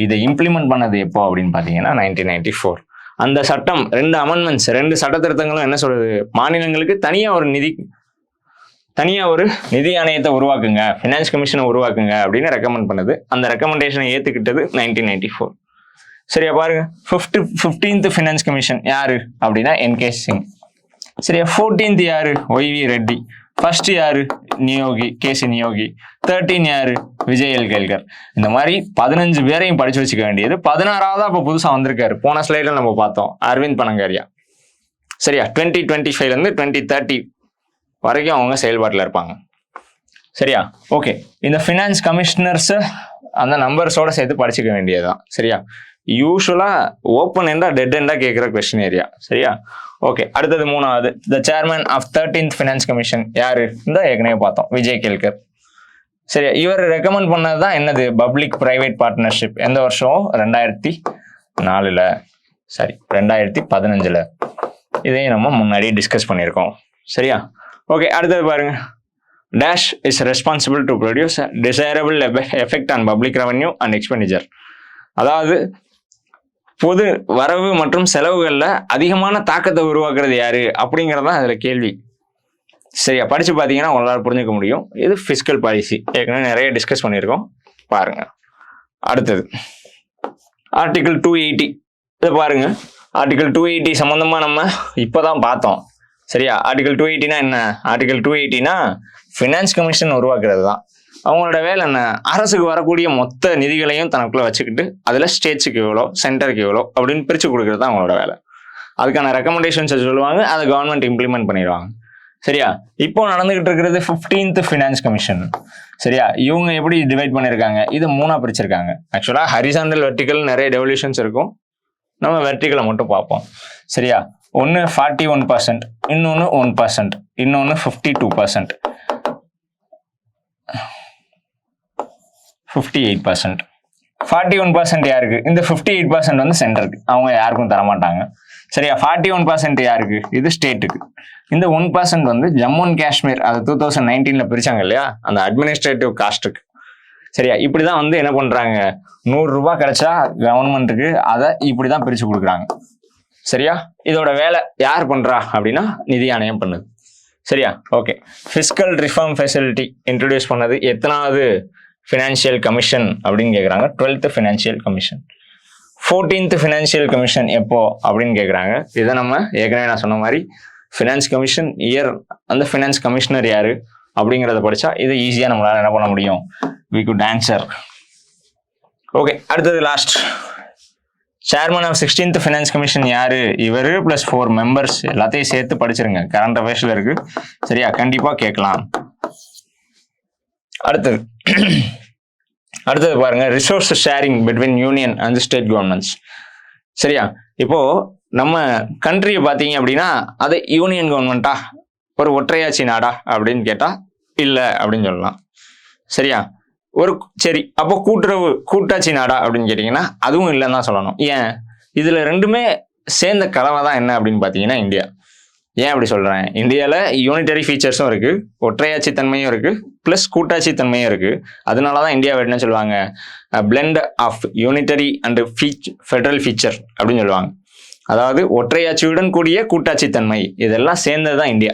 இதை இம்ப்ளிமெண்ட் பண்ணது எப்போ அப்படின்னு பாத்தீங்கன்னா 1994. அந்த சட்டம் 2 அமெண்ட்மெண்ட்ஸ் 2 சட்ட திருத்தங்களும் என்ன சொல்றது, மாநிலங்களுக்கு தனியா ஒரு நிதி தனியாக ஒரு நிதி ஆணையத்தை உருவாக்குங்க, ஃபினான்ஸ் கமிஷனை உருவாக்குங்க அப்படின்னு ரெக்கமெண்ட் பண்ணுது. அந்த ரெக்கமெண்டேஷனை ஏற்றுக்கிட்டது 1994. சரியா பாருங்க, 15th ஃபினான்ஸ் கமிஷன் யாரு அப்படின்னா என்கே சிங். சரியா 14th யாரு, ஒய்வி ரெட்டி. ஃபர்ஸ்ட் யாரு, நியோகி, கேசி நியோகி. 13 யாரு, விஜய் எல் கேல்கர். இந்த மாதிரி 15 பேரையும் படிச்சு வச்சுக்க வேண்டியது. 16ஆவதா இப்போ புதுசாக வந்திருக்காரு, போன ஸ்லைடில் நம்ம பார்த்தோம், அரவிந்த் பனகாரியா. சரியா 2025 2030 வரைக்கும் அவங்க செயல்பாட்டில் இருப்பாங்க. சரியா ஓகே, இந்த ஃபினான்ஸ் கமிஷனர்ஸ் அந்த நம்பர்ஸோட சேர்த்து படிச்சுக்க வேண்டியதுதான். சரியா, யூஸ்வலா ஓப்பன் எண்டா டெட் எண்டா கேட்குற கொஸ்டின் ஏரியா. சரியா ஓகே, அடுத்தது 3வது, the chairman of 13th finance commission யாரு, இந்த ஏற்கனவே பார்த்தோம், விஜய் கேல்கர். சரியா, இவர் ரெக்கமெண்ட் பண்ணது தான் என்னது, பப்ளிக் பிரைவேட் பார்ட்னர்ஷிப். எந்த வருஷம், 2004 சாரி 2015. இதையும் நம்ம முன்னாடியே டிஸ்கஸ் பண்ணியிருக்கோம். சரியா ஓகே, அடுத்தது பாருங்க, dash is responsible to produce desirable effect on public revenue and expenditure. அதாவது பொது வரவு மற்றும் செலவுகளில் அதிகமான தாக்கத்தை உருவாக்குறது யாரு அப்படிங்கிறதான் அதில் கேள்வி. சரியா, படிச்சு பார்த்தீங்கன்னா உங்களால் புரிஞ்சுக்க முடியும். இது ஃபிஸ்கல் பாலிசி, ஏற்கனவே நிறைய டிஸ்கஸ் பண்ணியிருக்கோம், பாருங்க. அடுத்தது ஆர்டிகிள் 280. இதை பாருங்க, ஆர்டிகிள் 280 சம்பந்தமா நம்ம இப்போதான் பார்த்தோம். சரியா, ஆர்டிகிள் 280னா என்ன, ஆர்டிகிள் 280னா ஃபினான்ஸ் கமிஷன் உருவாக்குறது தான். அவங்களோட வேலை என்ன, அரசுக்கு வரக்கூடிய மொத்த நிதிகளையும் தனக்குள்ள வச்சுக்கிட்டு அதில் ஸ்டேட்ஸுக்கு எவ்வளோ, சென்டருக்கு எவ்வளோ அப்படின்னு பிரித்து கொடுக்குறது தான் அவங்களோட வேலை. அதுக்கான ரெக்கமெண்டேஷன்ஸை சொல்லுவாங்க, அதை கவர்மெண்ட் இம்ப்ளிமெண்ட் பண்ணிடுவாங்க. சரியா, இப்போ நடந்துகிட்டு இருக்கிறது 15th ஃபினான்ஸ் கமிஷன். சரியா, இவங்க எப்படி டிவைட் பண்ணியிருக்காங்க, இது 3ஆ பிரிச்சிருக்காங்க. ஆக்சுவலாக ஹரிசாண்டல் வெர்டிக்கல் நிறைய டெவல்யூஷன்ஸ் இருக்கும், நம்ம வெர்டிக்கலை மட்டும் பார்ப்போம். சரியா, ஒன்று 41%, இன்னொன்று 1%, இன்னொன்று 52%, 58%. 41% யாருக்கு, இந்த 58% வந்து சென்டருக்கு, அவங்க யாருக்கும் தரமாட்டாங்க. சரியா, 41% யாருக்கு, இது ஸ்டேட்டுக்கு. இந்த 1% வந்து ஜம்மு அண்ட் காஷ்மீர், அது 2019 பிரிச்சாங்க இல்லையா, அந்த அட்மினிஸ்ட்ரேட்டிவ் காஸ்ட்டுக்கு. சரியா, இப்படிதான் வந்து என்ன பண்றாங்க, 100 ரூபாய் கிடைச்சா கவர்மெண்ட்டுக்கு அதை இப்படிதான் பிரிச்சு கொடுக்குறாங்க. சரியா, இதோட வேலை யார் பண்றா அப்படின்னா நிதி ஆணையம் பண்ணுது. சரியா okay, fiscal reform facility introduce பண்ணது எத்தனாவது ஃபினான்ஷியல் கமிஷன் அப்படின்னு கேட்குறாங்க, 12th financial commission. 14th financial commission எப்போ அப்படின்னு கேட்குறாங்க. இதை நம்ம ஏற்கனவே நான் சொன்ன மாதிரி ஃபினான்ஸ் கமிஷன் இயர், அந்த ஃபினான்ஸ் கமிஷனர் யாரு அப்படிங்கிறத படிச்சா இது ஈஸியாக நம்மளால என்ன பண்ண முடியும், we could answer. ஓகே, அடுத்தது last, chairman of 16th finance commission யாரு, இவர் பிளஸ் 4 மெம்பர்ஸ், எல்லாத்தையும் சேர்த்து படிச்சிருங்க, கரண்ட் அஃபேர்ஸ்ல இருக்கு. சரியா, கண்டிப்பா கேட்கலாம். அடுத்தது பாருங்க, resource sharing between union and state governments. சரியா, இப்போ நம்ம கண்ட்ரியை பார்த்தீங்க அப்படின்னா அது யூனியன் கவர்மெண்ட்டா, ஒரு ஒற்றையாட்சி நாடா அப்படின்னு கேட்டா இல்லை அப்படின்னு சொல்லலாம். சரியா, சரி அப்போ கூட்டாட்சி நாடா அப்படின்னு கேட்டிங்கன்னா அதுவும் இல்லைன்னு தான் சொல்லணும். ஏன், இதுல ரெண்டுமே சேர்ந்த கலவை தான் என்ன அப்படின்னு பார்த்தீங்கன்னா இந்தியா. ஏன் அப்படி சொல்றேன், இந்தியாவில் யூனிட்டரி ஃபீச்சர்ஸும் இருக்கு, ஒற்றையாட்சி தன்மையும் இருக்கு, பிளஸ் கூட்டாட்சி தன்மையும் இருக்கு. அதனால தான் இந்தியாவை என்ன சொல்லுவாங்க, blend of unitary and federal feature அப்படின்னு சொல்லுவாங்க. அதாவது ஒற்றையாட்சியுடன் கூடிய கூட்டாட்சி தன்மை, இதெல்லாம் சேர்ந்தது தான் இந்தியா.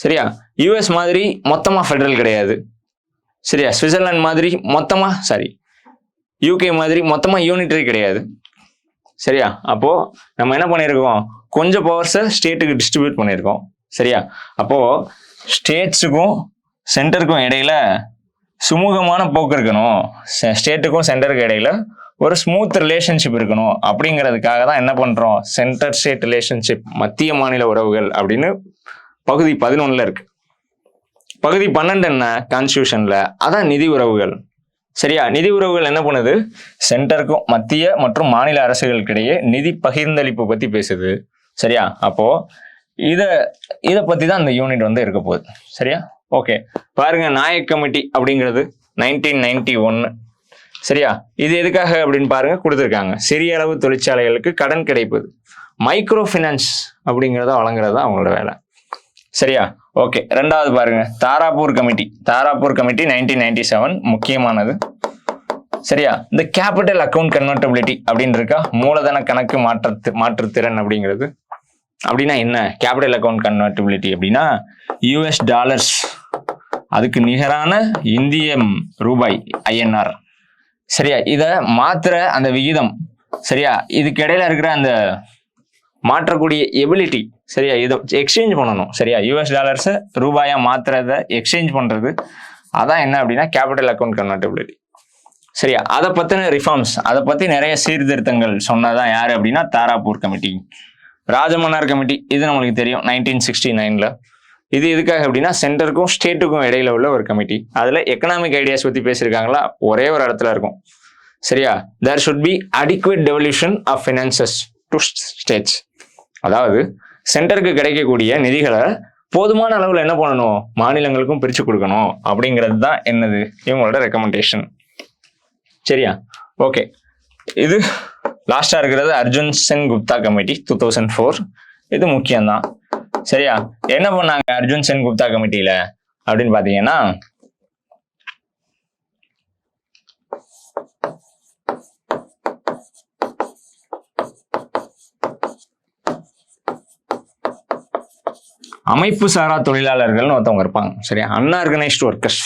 சரியா, யூஎஸ் மாதிரி மொத்தமாக ஃபெடரல் கிடையாது. சரியா, சுவிட்சர்லாந்து மாதிரி யூகே மாதிரி மொத்தமாக யூனிட்டரி கிடையாது. சரியா, அப்போ நம்ம என்ன பண்ணியிருக்கோம், கொஞ்சம் பவர்ஸை ஸ்டேட்டுக்கு டிஸ்ட்ரிபியூட் பண்ணியிருக்கோம். சரியா, அப்போ ஸ்டேட்ஸுக்கும் சென்டருக்கும் இடையில சுமூகமான போக்கு இருக்கணும், ஸ்டேட்டுக்கும் சென்டருக்கு இடையில ஒரு ஸ்மூத் ரிலேஷன்ஷிப் இருக்கணும். அப்படிங்கிறதுக்காக தான் என்ன பண்றோம், சென்டர் ஸ்டேட் ரிலேஷன்ஷிப், மத்திய மாநில உறவுகள் அப்படின்னு பகுதி 11 இருக்கு. பகுதி 12 என்ன, கான்ஸ்டியூஷன்ல, அதான் நிதி உறவுகள். சரியா, நிதி உறவுகள் என்ன பண்ணுது, சென்டருக்கும் மத்திய மற்றும் மாநில அரசுகளுக்கிடையே நிதி பகிர்ந்தளிப்பு பத்தி பேசுது. சரியா, அப்போ இதை பத்தி தான் அந்த யூனிட் வந்து இருக்க போகுது. சரியா ஓகே, பாருங்க, நாயக் கமிட்டி அப்படிங்கிறது 1991. சரியா, இது எதுக்காக அப்படின்னு பாருங்க, கொடுத்துருக்காங்க, சிறிய அளவு தொழிற்சாலைகளுக்கு கடன் கிடைப்பது, மைக்ரோ ஃபினான்ஸ் அப்படிங்கிறத வழங்குறது அவங்களோட வேலை. சரியா ஓகே, ரெண்டாவது பாருங்க, தாராப்பூர் கமிட்டி 1997, முக்கியமானது. சரியா, இந்த கேபிட்டல் அக்கௌண்ட் கன்வெர்டபிலிட்டி அப்படின்னு இருக்கா, மூலதன கணக்கு மாற்றுத்திறன் அப்படிங்கிறது. அப்படின்னா என்ன கேபிட்டல் அக்கௌண்ட் கன்வெர்டபிலிட்டி அப்படின்னா, US டாலர்ஸ் அதுக்கு நிகரான இந்திய ரூபாய் INR. சரியா, இத மாத்துற அந்த விகிதம், சரியா, இதுக்கு இடையில இருக்கிற அந்த மாற்றக்கூடிய எபிலிட்டி, சரியா, இதை எக்ஸ்சேஞ்ச் பண்ணணும். சரியா, US டாலர்ஸை ரூபாயா மாத்துறத எக்ஸ்சேஞ்ச் பண்றது, அதான் என்ன அப்படின்னா கேபிட்டல் அக்கௌண்ட் கன்வெர்ட்டபிலிட்டி. சரியா, அதை பத்தின ரிஃபார்ம்ஸ், அதை பத்தி நிறைய சீர்திருத்தங்கள் சொன்னதான் யாரு அப்படின்னா தாராப்பூர் கமிட்டி. ராஜமன்னார் கமிட்டி, இது நம்மளுக்கு தெரியும் 1969ல. இது எதுக்காக அப்படின்னா சென்டருக்கும் ஸ்டேட்டுக்கும் இடையில உள்ள ஒரு கமிட்டி. அதுல எக்கனாமிக் ஐடியாஸ் பத்தி பேசியிருக்காங்களா, ஒரே ஒரு இடத்துல இருக்கும். சரியா, there should be adequate devolution of finances to states. அதாவது சென்டருக்கு கிடைக்கக்கூடிய நிதிகளை போதுமான அளவில் என்ன பண்ணணும், மாநிலங்களுக்கும் பிரிச்சு கொடுக்கணும் அப்படிங்கிறது தான் என்னது இவங்களோட ரெக்கமெண்டேஷன். சரியா, ஓகே. இது லாஸ்டா இருக்கிறது அர்ஜுன் சென் குப்தா கமிட்டி 2004. இது முக்கியம்தான். சரியா, என்ன பண்ணாங்க அர்ஜுன் சென் குப்தா கமிட்டியில அப்படின்னு பாத்தீங்கன்னா, அமைப்பு சாரா தொழிலாளர்கள்னு ஒருத்தவங்க இருப்பாங்க. சரியா, அன்ஆர்கனைஸ்டு ஒர்க்கர்ஸ்.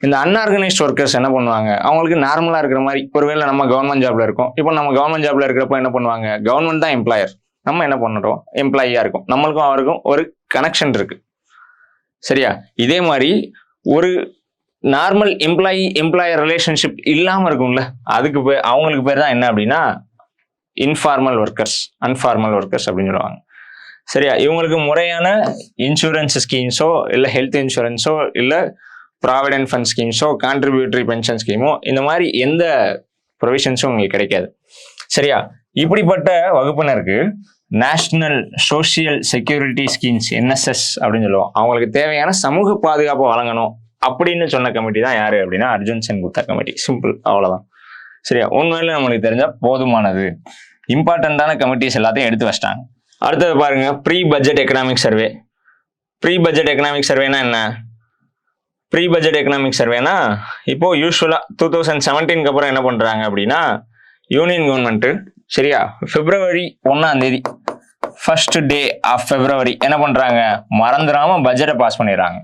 இந்த அன்ஆர்கனைஸ்ட் ஒர்க்கர்ஸ் என்ன பண்ணுவாங்க, அவங்களுக்கு நார்மலா இருக்கிற மாதிரி, ஒருவேளை நம்ம கவர்மெண்ட் ஜாப்ல இருக்கோம். இப்போ நம்ம கவர்மெண்ட் ஜாப்ல இருக்கிறப்ப என்ன பண்ணுவாங்க, கவர்மெண்ட் தான் எம்ப்ளாயர், நம்ம என்ன பண்ணுறோம் எம்ப்ளாயியா இருக்கும், நம்மளுக்கும் அவருக்கும் ஒரு கனெக்ஷன் இருக்கு. சரியா, இதே மாதிரி ஒரு நார்மல் எம்ப்ளாயர் ரிலேஷன்ஷிப் இல்லாம இருக்கும்ல, அதுக்கு அவங்களுக்கு பேர் தான் என்ன அப்படின்னா இன்ஃபார்மல் ஒர்க்கர்ஸ், அன்ஃபார்மல் ஒர்க்கர்ஸ் அப்படின்னு சொல்லுவாங்க. சரியா, இவங்களுக்கு முறையான இன்சூரன்ஸ் ஸ்கீம்ஸோ இல்லை ஹெல்த் இன்சூரன்ஸோ இல்லை ப்ராவிடென்ட் ஃபண்ட் ஸ்கீம்ஸோ கான்ட்ரிபியூட்டரி பென்ஷன் ஸ்கீமோ இந்த மாதிரி எந்த ப்ரொவிஷன்ஸும் உங்களுக்கு கிடைக்காது. சரியா, இப்படிப்பட்ட வகுப்பினருக்கு national social security schemes NSS அப்படின்னு சொல்லுவோம். அவங்களுக்கு தேவையான சமூக பாதுகாப்பு வழங்கணும் அப்படின்னு சொன்ன கமிட்டி தான் யாரு அப்படின்னா அர்ஜுன் சென் குப்தா கமிட்டி. சிம்பிள், அவ்வளவுதான். சரியா, உண்மையில நம்மளுக்கு தெரிஞ்சா போதுமானது. இம்பார்ட்டன்டான கமிட்டிஸ் எல்லாத்தையும் எடுத்து வச்சிட்டாங்க. அடுத்தது பாருங்க, pre budget economic survey. Pre budget economic சர்வேனா என்ன? ப்ரீ பட்ஜெட் எக்கனாமிக் சர்வேனா இப்போ யூஸ்வலா 2017க்கு அப்புறம் என்ன பண்றாங்க அப்படின்னா யூனியன் கவர்மெண்ட், சரியா, February 1 first day of February என்ன பண்றாங்க, மறந்துடாம பட்ஜெட்டை பாஸ் பண்ணிடுறாங்க.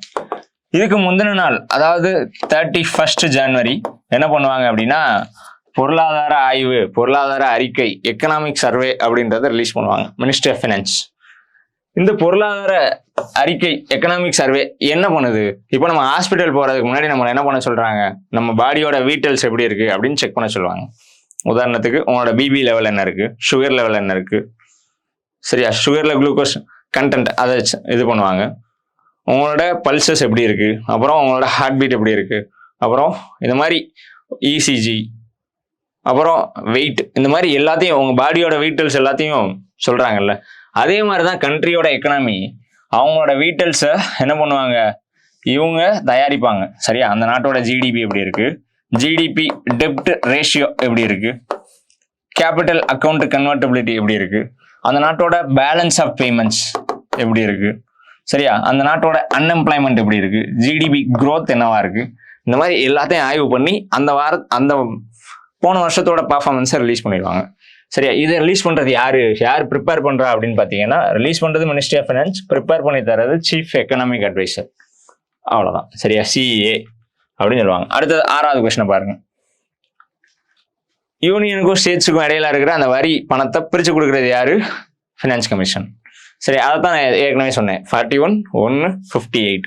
இதுக்கு முந்தின நாள், அதாவது 31 January என்ன பண்ணுவாங்க அப்படின்னா பொருளாதார ஆய்வு, பொருளாதார அறிக்கை, எக்கனாமிக் சர்வே அப்படின்றத ரிலீஸ் பண்ணுவாங்க மினிஸ்ட்ரி ஆஃப் ஃபினான்ஸ். இந்த பொருளாதார அறிக்கை எக்கனாமிக் சர்வே என்ன பண்ணுது, இப்போ நம்ம ஹாஸ்பிட்டல் போறதுக்கு முன்னாடி நம்ம என்ன பண்ண சொல்றாங்க, நம்ம பாடியோட வீட்டல்ஸ் எப்படி இருக்கு அப்படின்னு செக் பண்ண சொல்லுவாங்க. உதாரணத்துக்கு உங்களோட பிபி லெவல் என்ன இருக்கு, சுகர் லெவல் என்ன இருக்கு, சரியா, சுகர்ல குளுக்கோஸ் கண்டென்ட் அதை இது பண்ணுவாங்க. உங்களோட பல்சஸ் எப்படி இருக்கு, அப்புறம் உங்களோட ஹார்ட் பீட் எப்படி இருக்கு, அப்புறம் இந்த மாதிரி ECG, அப்புறம் வெயிட், இந்த மாதிரி எல்லாத்தையும் உங்க பாடியோட வீட்டல்ஸ் எல்லாத்தையும் சொல்றாங்கல்ல. அதே மாதிரிதான் கண்ட்ரியோட எக்கனாமி, அவங்களோட வீட்டல்ஸை என்ன பண்ணுவாங்க, இவங்க தயாரிப்பாங்க. சரியா, அந்த நாட்டோட ஜிடிபி எப்படி இருக்கு, ஜிடிபி டெப்ட் ரேஷியோ எப்படி இருக்கு, கேபிட்டல் அக்கௌண்ட் கன்வெர்ட்டபிலிட்டி எப்படி இருக்கு, அந்த நாட்டோட பேலன்ஸ் ஆஃப் பேமெண்ட்ஸ் எப்படி இருக்கு, சரியா, அந்த நாட்டோட அன்எம்ப்ளாய்மெண்ட் எப்படி இருக்கு, ஜிடிபி growth என்னவா இருக்கு, இந்த மாதிரி எல்லாத்தையும் ஆய்வு பண்ணி அந்த போன வருஷத்தோட பர்ஃபார்மன்ஸை ரிலீஸ் பண்ணிடுவாங்க. சரியா, இதை ரிலீஸ் பண்றது யார் ப்ரிப்பேர் பண்றா அப்படின்னு பாத்தீங்கன்னா, ரிலீஸ் பண்றது மினிஸ்ட்ரி ஆஃப் ஃபினான்ஸ், ப்ரிப்பேர் பண்ணி தரது சீஃப் எக்கனாமிக் அட்வைசர். அவ்வளவுதான். சரியா, CA அப்படின்னு சொல்லுவாங்க. அடுத்தது 6வது கொஸ்டின் பாருங்க. யூனியனுக்கும் ஸ்டேட்ஸுக்கும் இடையில இருக்கிற அந்த வரி பணத்தை பிரிச்சு கொடுக்கறது யாரு, ஃபினான்ஸ் கமிஷன். சரி, அதை தான் ஏற்கனவே சொன்னேன், 41(1)(58).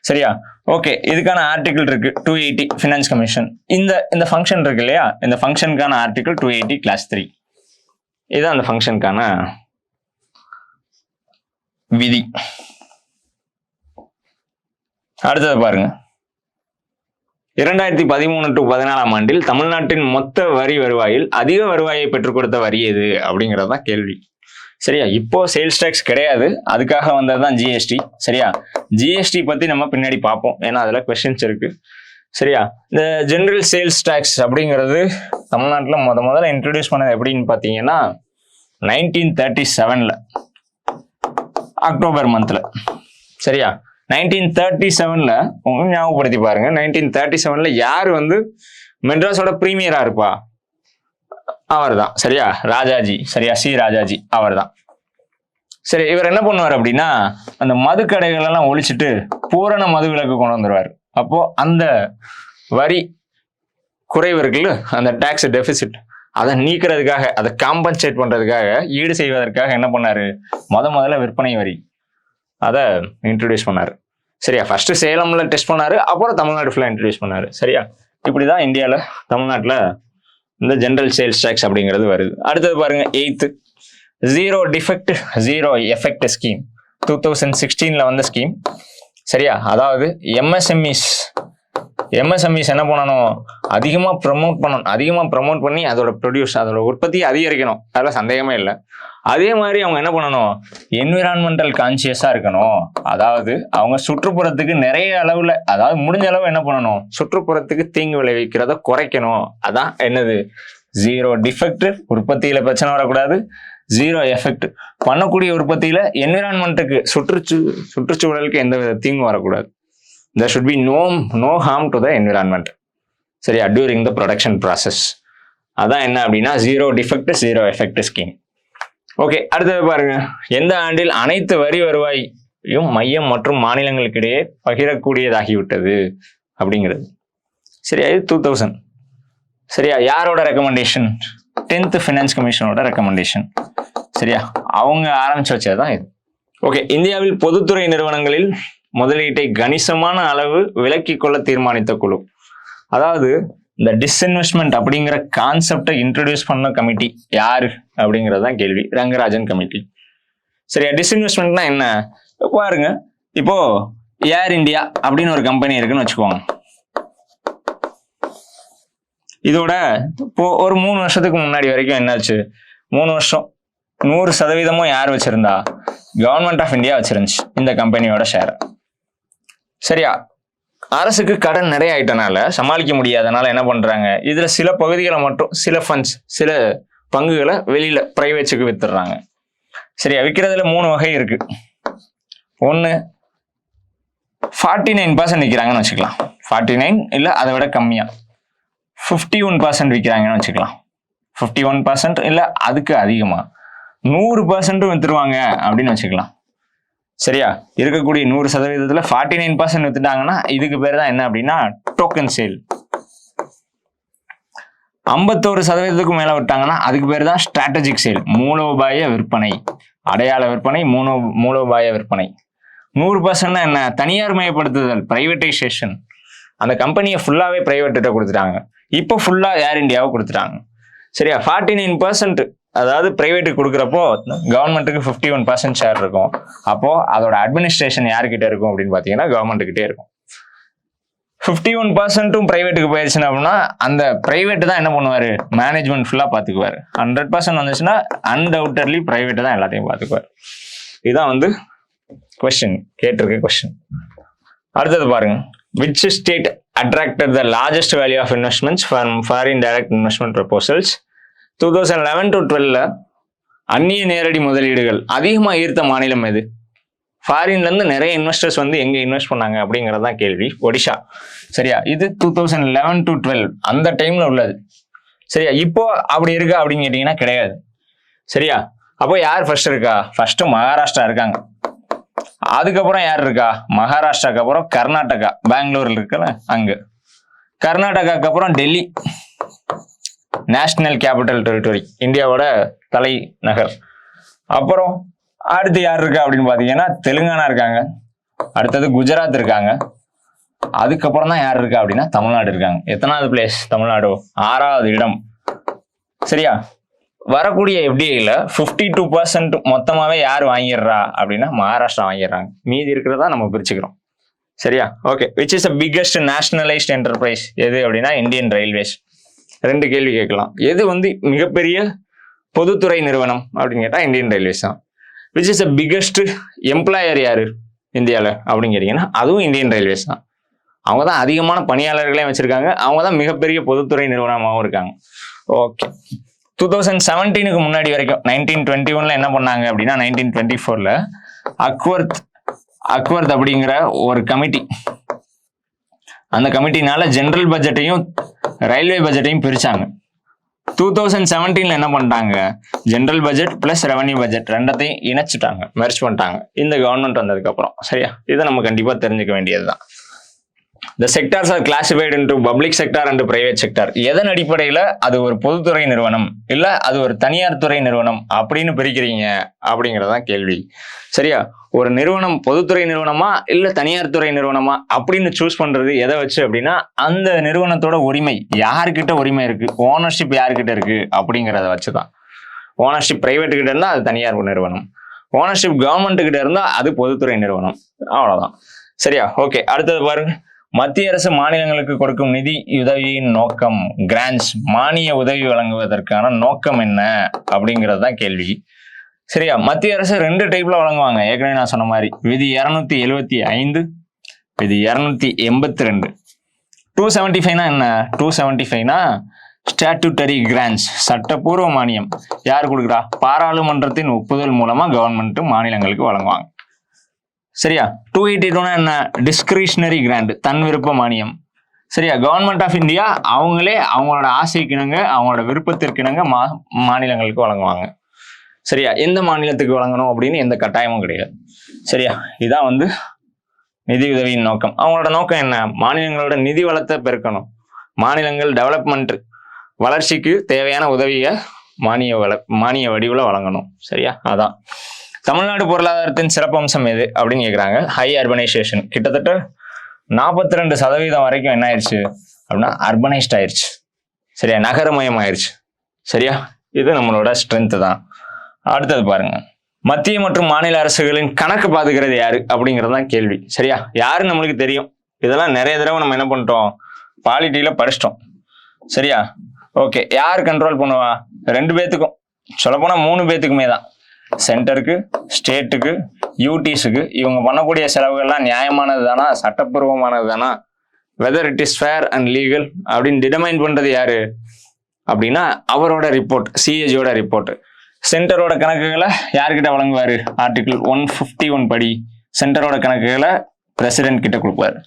சரியா, ஓகே. இதுக்கான ஆர்டிகிள் இருக்கு 280 ஃபினான்ஸ் கமிஷன். இந்த ஃபங்க்ஷன் இருக்கு இல்லையா, இந்த ஃபங்க்ஷனுக்கான ஆர்டிகிள் 280 கிளாஸ் 3. இதுதான் அந்த ஃபங்க்ஷனுக்கான விதி. அடுத்தது பாருங்க, 2013 to 14 ஆண்டில் தமிழ்நாட்டின் மொத்த வரி வருவாயில் அதிக வருவாயை பெற்றுக் கொடுத்த வரி எது அப்படிங்கறதுதான் கேள்வி. சரியா, இப்போ சேல்ஸ் டாக்ஸ் கிடையாது, அதுக்காக வந்ததுதான் GST. சரியா, GST பத்தி நம்ம பின்னாடி பார்ப்போம், ஏன்னா அதுல கொஸ்டின்ஸ் இருக்கு. சரியா, இந்த ஜெனரல் சேல்ஸ் டாக்ஸ் அப்படிங்கிறது தமிழ்நாட்டில் முதல்ல இன்ட்ரடியூஸ் பண்ணது எப்படின்னு பார்த்தீங்கன்னா 1937 அக்டோபர் மந்த்ல. சரியா, 1937 உங்களுக்கு ஞாபகப்படுத்தி பாருங்க. 1937 யாரு மெட்ராஸோட பிரீமியரா இருப்பா, அவர் தான். சரியா, ராஜாஜி. சரியா, C ராஜாஜி அவர் தான். சரி, இவர் என்ன பண்ணுவார் அப்படின்னா அந்த மதுக்கடைகள் எல்லாம் ஒழிச்சிட்டு பூரண மதுவிலக்கு கொண்டு வந்துருவார். அப்போ அந்த வரி குறைவு இருக்குல்ல, அந்த டாக்ஸ் டெபிசிட், அதை நீக்கிறதுக்காக, அதை காம்பன்சேட் பண்றதுக்காக, ஈடு செய்வதற்காக என்ன பண்ணாரு, முதல்ல விற்பனை வரி அதை இன்ட்ரடியூஸ் பண்ணாரு. சரியா, ஃபர்ஸ்ட் சேலம்ல டெஸ்ட் பண்ணாரு, அப்புறம் தமிழ்நாடு ஃபுல்லா இன்ட்ரடியூஸ் பண்ணாரு. சரியா, இப்படிதான் இந்தியாவில் தமிழ்நாட்டில் இந்த ஜென்ரல் சேல்ஸ் டேக்ஸ் அப்படிங்கிறது வருது. அடுத்தது பாருங்க, 8th zero defect zero effect scheme, 2016 வந்த ஸ்கீம். சரியா, அதாவது எம்எஸ்எம்இஸ் என்ன பண்ணணும், அதிகமாக ப்ரமோட் பண்ணி அதோட ப்ரொடியூஸ், அதோட உற்பத்தியை அதிகரிக்கணும், அதில் சந்தேகமே இல்லை. அதே மாதிரி அவங்க என்ன பண்ணணும், என்விரான்மெண்டல் கான்சியஸாக இருக்கணும். அதாவது அவங்க சுற்றுப்புறத்துக்கு நிறைய அளவில், அதாவது முடிஞ்ச அளவு என்ன பண்ணணும், சுற்றுப்புறத்துக்கு தீங்கு விளைவிக்கிறத குறைக்கணும். அதான் என்னது, ஜீரோ டிஃபெக்ட், உற்பத்தியில் பிரச்சனை வரக்கூடாது. ஜீரோ எஃபெக்ட், பண்ணக்கூடிய உற்பத்தியில் என்விரான்மெண்ட்டுக்கு, சுற்றுச்சூழலுக்கு எந்த வித தீங்கும் வரக்கூடாது. There should be no harm to the environment. சரியா, during the production process. அதான் என்ன அப்படின்னா zero defect zero effect scheme. Okay, அடுத்தது பாருங்க, எந்த ஆண்டில் அனைத்து வரி வருவாயும் மையம் மற்றும் மாநிலங்களுக்கிடையே பகிரக்கூடியதாகிவிட்டது அப்படிங்கிறது. சரியா, இது 2000. சரியா, யாரோட ரெக்கமெண்டேஷன், 10th ஃபினான்ஸ் கமிஷனோட ரெக்கமெண்டேஷன். சரியா, அவங்க ஆரம்பிச்சு வச்சதுதான் இது. ஓகே, இந்தியாவில் பொதுத்துறை நிறுவனங்களில் முதலீட்டை கணிசமான அளவு விலக்கிக் கொள்ள தீர்மானித்த குழு. அதாவது இந்த டிஸ்இன்வெஸ்ட்மெண்ட் அப்படிங்கிற கான்செப்டை இன்ட்ரடியூஸ் பண்ண கமிட்டி யாரு அப்படிங்கிறது தான் கேள்வி. ரங்கராஜன் கமிட்டி. சரியா, டிஸ்இன்வெஸ்ட்மெண்ட்னா என்ன பாருங்க, இப்போ ஏர் இந்தியா அப்படின்னு ஒரு கம்பெனி இருக்குன்னு வச்சுக்கோங்க. இதோட இப்போ ஒரு 3 வருஷத்துக்கு முன்னாடி வரைக்கும் என்னாச்சு, 3 வருஷம் 100% யார் வச்சிருந்தா, கவர்மெண்ட் ஆஃப் இந்தியா வச்சிருந்துச்சு இந்த கம்பெனியோட ஷேர். சரியா, அரசுக்கு கடன் நிறைய ஆயிட்டனால சமாளிக்க முடியாதனால என்ன பண்றாங்க, இதுல சில பகுதிகளை மட்டும், சில ஃபண்ட்ஸ், சில பங்குகளை வெளியில பிரைவேட்ஸுக்கு வித்துடுறாங்க. சரியா, விற்கிறதுல 3 வகை இருக்கு. ஒன்று 49% விற்கிறாங்கன்னு வச்சுக்கலாம், 49 இல்லை அதை விட கம்மியா 51% விற்கிறாங்கன்னு வச்சுக்கலாம், 51% இல்லை அதுக்கு அதிகமா 100% வித்துருவாங்க அப்படின்னு வச்சுக்கலாம். சரியா, இருக்கக்கூடிய 100%த்துல 49% வித்துட்டாங்கன்னா இதுக்கு பேர் தான் என்ன அப்படின்னா டோக்கன் சேல். 51%க்கு மேல விட்டாங்கன்னா அதுக்கு பேர் தான் ஸ்ட்ராட்டஜிக் சேல், மூலோபாய விற்பனை, அடையாள விற்பனை, மூலோபாய விற்பனை. 100% என்ன, தனியார் மயப்படுத்துதல், பிரைவேட்டைசேஷன். அந்த கம்பெனியை ஃபுல்லாவே பிரைவேட்ட கொடுத்துட்டாங்க, இப்போ ஃபுல்லா ஏர் இந்தியாவை கொடுத்துட்டாங்க. சரியா, 49% அதாவது பிரைவேட்டுக்கு கொடுக்குறப்போ கவர்மெண்ட்டுக்கு 51% ஷேர் இருக்கும். அப்போ அதோட அட்மினிஸ்ட்ரேஷன் யாருக்கிட்ட இருக்கும் அப்படின்னு பார்த்தீங்கன்னா கவர்மெண்ட்டுக்கிட்டே இருக்கும். 51% பிரைவேட்டுக்கு போயிடுச்சுன்னா அப்படின்னா அந்த பிரைவேட் தான் என்ன பண்ணுவாரு, மேனேஜ்மெண்ட் ஃபுல்லா பார்த்துக்குவாரு. 100% வந்துச்சுன்னா அன்டவுட்டட்லி பிரைவேட் தான் எல்லாத்தையும் பார்த்துக்குவார். இதுதான் வந்து கொஸ்டின், கேட்டிருக்க கொஸ்டின். அடுத்தது பாருங்க, which state attracted the largest value of investments from foreign direct investment proposals? 2011 to 12 அந்நிய நேரடி முதலீடுகள் அதிகமாக ஈர்த்த மாநிலம் எது? ஃபாரின்ல இருந்து நிறைய இன்வெஸ்டர்ஸ் வந்து எங்க இன்வெஸ்ட் பண்ணாங்க அப்படிங்கறதான் கேள்வி. ஒடிஷா. சரியா, இது 2011 to 12 அந்த டைம்ல உள்ளது. சரியா, இப்போ அப்படி இருக்கா அப்படின்னு கேட்டீங்கன்னா கிடையாது. சரியா, அப்போ யார் ஃபர்ஸ்ட் இருக்கா, ஃபர்ஸ்ட் மகாராஷ்டிரா இருக்காங்க. அதுக்கப்புறம் யார் இருக்கா, மகாராஷ்டிராக்கு அப்புறம் கர்நாடகா, பெங்களூர்ல இருக்குல்ல அங்க. கர்நாடகாக்கு அப்புறம் டெல்லி, நேஷனல் கேபிட்டல் டெரிட்டரி, இந்தியாவோட தலைநகர். அப்புறம் அடுத்து யார் இருக்கா அப்படின்னு பாத்தீங்கன்னா தெலுங்கானா இருக்காங்க, அடுத்தது குஜராத் இருக்காங்க, அதுக்கப்புறம் தான் யார் இருக்கா அப்படின்னா தமிழ்நாடு இருக்காங்க. எத்தனாவது பிளேஸ் தமிழ்நாடு, 6வது இடம். சரியா, வரக்கூடிய எஃப்டிஐல 52% மொத்தமாவே யார் வாங்கிடுறா அப்படின்னா மகாராஷ்டிரா வாங்கிடுறாங்க. மீதி இருக்கிறதா நம்ம பிரிச்சுக்கிறோம். சரியா, okay. Which is the biggest nationalised enterprise எது அப்படின்னா இந்தியன் ரயில்வேஸ். 2 கேள்வி கேட்கலாம். எது வந்து மிகப்பெரிய பொதுத்துறை நிறுவனம் அப்படின்னு கேட்டா இந்தியன் ரயில்வேஸ் தான். Which is the biggest employer யாரு இந்தியாவில் அப்படின்னு கேட்டீங்கன்னா அதுவும் இந்தியன் ரயில்வேஸ் தான். அவங்க தான் அதிகமான பணியாளர்களையும் வச்சிருக்காங்க, அவங்க தான் மிகப்பெரிய பொதுத்துறை நிறுவனமாகவும் இருக்காங்க. ஓகே, 2017க்கு முன்னாடி வரைக்கும் 1921 என்ன பண்ணாங்க அப்படின்னா 1924 அக்வர்த் அப்படிங்கிற ஒரு கமிட்டி, அந்த கமிட்டினால ஜெனரல் பட்ஜெட்டையும் ரயில்வே பட்ஜெட்டையும் பிரிச்சாங்க. 2017 என்ன பண்ணிட்டாங்க, general budget plus revenue budget ரெண்டத்தையும் இணைச்சிட்டாங்க, மெர்ஜ் பண்ணிட்டாங்க இந்த கவர்மெண்ட் வந்ததுக்கு அப்புறம். சரியா, இதை நம்ம கண்டிப்பா தெரிஞ்சுக்க வேண்டியதுதான். The sectors are classified into public sector and private sector. எதன் அடிப்படையில அது ஒரு பொதுத்துறை நிறுவனம் இல்ல அது ஒரு தனியார் துறை நிறுவனம் அப்படின்னு பிரிக்கிறீங்க அப்படிங்கறதான் கேள்வி. சரியா, ஒரு நிறுவனம் பொதுத்துறை நிறுவனமா இல்ல தனியார் துறை நிறுவனமா அப்படின்னு சூஸ் பண்றது எதை வச்சு அப்படின்னா, அந்த நிறுவனத்தோட உரிமை யாருக்கிட்ட உரிமை இருக்கு, ஓனர்ஷிப் யாருக்கிட்ட இருக்கு அப்படிங்கிறத வச்சுதான். ஓனர்ஷிப் பிரைவேட் கிட்ட இருந்தா அது தனியார் நிறுவனம், ஓனர்ஷிப் கவர்மெண்ட் கிட்ட இருந்தா அது பொதுத்துறை நிறுவனம். அவ்வளவுதான். சரியா, ஓகே. அடுத்தது பாருங்க, மத்திய அரசு மாநிலங்களுக்கு கொடுக்கும் நிதி உதவியின் நோக்கம், கிராண்ட்ஸ், மானிய உதவி வழங்குவதற்கான நோக்கம் என்ன அப்படிங்கிறது தான் கேள்வி. சரியா, மத்திய அரசு 2 டைப்ல வழங்குவாங்க. ஏற்கனவே நான் சொன்ன மாதிரி விதி 275, விதி 282. 275 என்ன, 275 ஸ்டாட்யூட்டரி கிராண்ட்ஸ், சட்டப்பூர்வ மானியம். யார் கொடுக்குறா, பாராளுமன்றத்தின் ஒப்புதல் மூலமா கவர்மெண்ட் மாநிலங்களுக்கு வழங்குவாங்க. சரியா, 282 என்ன, டிஸ்கிரிஷனரி கிராண்ட், தன் விருப்ப மானியம். சரியா, கவர்மெண்ட் ஆஃப் இந்தியா அவங்களே அவங்களோட ஆசைக்கிணங்க அவங்களோட விருப்பத்திற்கிணங்க மாநிலங்களுக்கு வழங்குவாங்க. சரியா, எந்த மாநிலத்துக்கு வழங்கணும் அப்படின்னு எந்த கட்டாயமும் கிடையாது. சரியா, இதான் வந்து நிதி உதவியின் நோக்கம். அவங்களோட நோக்கம் என்ன, மாநிலங்களோட நிதி வளத்தை பெருக்கணும், மாநிலங்கள் டெவலப்மெண்ட் வளர்ச்சிக்கு தேவையான உதவியை மானிய வடிவில் வழங்கணும். சரியா, அதான். தமிழ்நாடு பொருளாதாரத்தின் சிறப்பம்சம் எது அப்படின்னு கேட்குறாங்க. High urbanisation. கிட்டத்தட்ட 42% வரைக்கும் என்ன ஆயிடுச்சு அப்படின்னா அர்பனைஸ்ட் ஆயிடுச்சு. சரியா, நகரமயம் ஆயிடுச்சு. சரியா, இது நம்மளோட ஸ்ட்ரென்த் தான். அடுத்தது பாருங்க, மத்திய மற்றும் மாநில அரசுகளின் கணக்கு பாத்துக்கிறது யாரு அப்படிங்கிறது தான் கேள்வி. சரியா, யாரு நம்மளுக்கு தெரியும், இதெல்லாம் நிறைய தடவை நம்ம என்ன பண்ணிட்டோம், பாலிட்டியில படிச்சிட்டோம். சரியா, ஓகே. யார் கண்ட்ரோல் பண்ணுவா, 2 பேத்துக்கும், சொல்லப்போனா 3 பேத்துக்குமே தான். சென்டருக்கு, ஸ்டேட்டுக்கு, யூடிஸுக்கு. இவங்க பண்ணக்கூடிய செலவுகள்லாம் நியாயமானது தானா, சட்டப்பூர்வமானது தானா, whether it is fair and legal அப்படின்னு டிடர்மைன் பண்றது யாரு அப்படின்னா அவரோட ரிப்போர்ட், சிஏஜியோட ரிப்போர்ட். சென்டரோட கணக்குகளை யார்கிட்ட வழங்குவாரு, ஆர்டிகிள் 151 படி சென்டரோட கணக்குகளை பிரசிடென்ட் கிட்ட கொடுப்பாரு.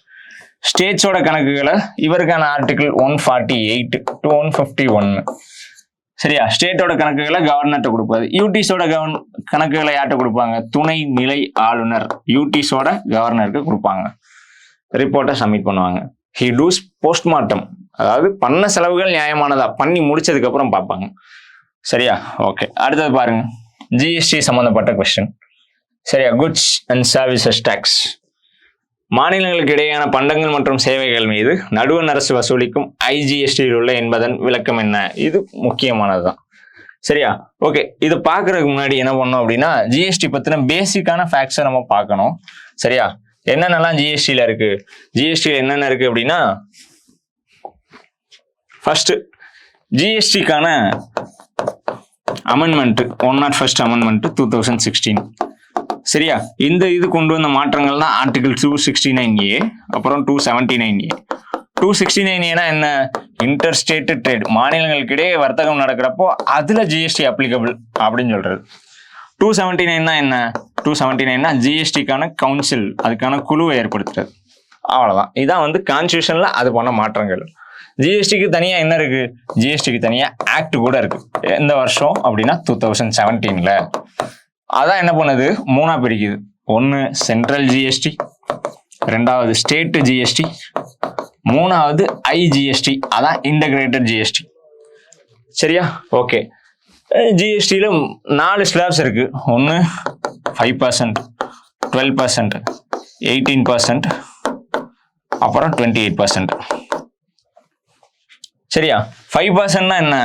ஸ்டேட்ஸோட கணக்குகளை இவருக்கான ஆர்டிகிள் 148 to 151. சரியா, ஸ்டேட்டோட கணக்குகளை கவர்னர்ட்ட கொடுப்பாரு. யூடிஸோட கணக்குகளை யார்கிட்ட கொடுப்பாங்க, துணை நிலை ஆளுநர் யூடிஸோட கவர்னருக்கு கொடுப்பாங்க. ரிப்போர்ட்டை சப்மிட் பண்ணுவாங்க. ஹி டூஸ் போஸ்ட்மார்ட்டம், அதாவது பண்ண செலவுகள் நியாயமானதா பண்ணி முடிச்சதுக்கு அப்புறம் பார்ப்பாங்க. சரியா, ஓகே. அடுத்தது பாருங்க, ஜிஎஸ்டி சம்பந்தப்பட்ட கொஸ்டின். சரியா, குட்ஸ் அண்ட் சர்வீசஸ் டாக்ஸ். மாநிலங்களுக்கு இடையேயான பண்டங்கள் மற்றும் சேவைகள் மீது நடுவண் அரசு வசூலிக்கும் ஐஜிஎஸ்டியில் உள்ள என்பதன் விளக்கம் என்ன, இது முக்கியமானதுதான். சரியா, ஓகே. இது பார்க்கறதுக்கு முன்னாடி என்ன பண்ணோம் அப்படின்னா, ஜிஎஸ்டி பத்தின பேசிக்கான ஃபேக்ட்ஸை நம்ம பார்க்கணும். சரியா, என்னென்னலாம் ஜிஎஸ்டியில இருக்கு, ஜிஎஸ்டியில் என்னென்ன இருக்கு அப்படின்னா, ஃபர்ஸ்ட் ஜிஎஸ்டிக்கான அமெண்ட்மெண்ட் 101st அமெண்ட்மெண்ட் 2016. சரியா, இந்த இது கொண்டு வந்த மாற்றங்கள் தான் ஆர்டிகிள் 269A, அப்புறம் 279A. 269A என்ன, இன்டர் ஸ்டேட் ட்ரேட், மாநிலங்களுக்கிடையே வர்த்தகம் நடக்கிறப்போ அதுல ஜிஎஸ்டி அப்ளிகபிள் அப்படின்னு சொல்றது. 279 என்ன, 279 ஜிஎஸ்டிக்கான கவுன்சில், அதுக்கான குழுவை ஏற்படுத்துறது. அவ்வளவுதான். இதான் வந்து கான்ஸ்டியூஷன்ல அது பண்ண மாற்றங்கள். ஜிஎஸ்டிக்கு தனியா என்ன இருக்கு, ஜிஎஸ்டிக்கு தனியா ஆக்ட் கூட இருக்கு. எந்த வருஷம் அப்படின்னா 2017. அதான் என்ன பண்ணுது, 3ஆ பிரிக்குது. 1 சென்ட்ரல் ஜிஎஸ்டி, 2வது ஸ்டேட் ஜிஎஸ்டி, 3வது ஐஜிஎஸ்டி, அதான் இன்டகிரேட்டட் ஜிஎஸ்டி. சரியா, ஓகே. ஜிஎஸ்டியில 4 ஸ்லாப்ஸ் இருக்கு. 1 5%, 12%, 18%, அப்புறம் 28%. சரியா, 5% என்ன,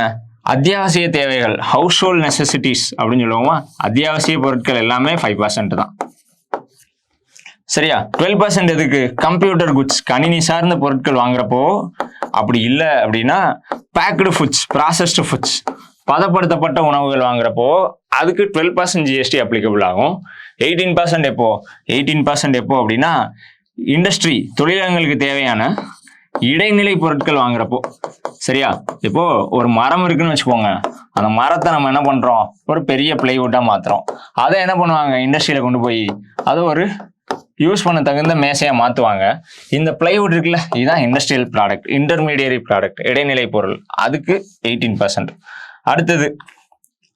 அத்தியாவசிய தேவைகள், ஹவுஸ் ஹோல்ட் நெசசிட்டிஸ் அப்படின்னு சொல்லுவோமா, அத்தியாவசிய பொருட்கள் எல்லாமே 5% தான். சரியா, 12% எதுக்கு, கம்ப்யூட்டர் குட்ஸ், கணினி சார்ந்த பொருட்கள் வாங்குறப்போ. அப்படி இல்லை அப்படின்னா பேக்டு ஃபுட்ஸ், ப்ராசஸ்டு ஃபுட்ஸ், பதப்படுத்தப்பட்ட உணவுகள் வாங்குறப்போ அதுக்கு 12% ஜிஎஸ்டி அப்ளிகபிள் ஆகும். 18% எப்போ, 18% எப்போ அப்படின்னா இண்டஸ்ட்ரி, தொழிலகங்களுக்கு தேவையான இடைநிலை பொருட்கள் வாங்குறப்போ. சரியா, இப்போ ஒரு மரம் இருக்குன்னு வச்சுக்கோங்க, அந்த மரத்தை நம்ம என்ன பண்றோம், ஒரு பெரிய பிளைவுட்டா மாத்துறோம். அதை என்ன பண்ணுவாங்க, இண்டஸ்ட்ரியில கொண்டு போய் அதை ஒரு யூஸ் பண்ண தகுந்த மேசையாக மாற்றுவாங்க. இந்த பிளைவுட் இருக்குல்ல, இதுதான் இண்டஸ்ட்ரியல் ப்ராடக்ட், இன்டர்மீடியரி ப்ராடக்ட், இடைநிலை பொருள், அதுக்கு 18%. அடுத்தது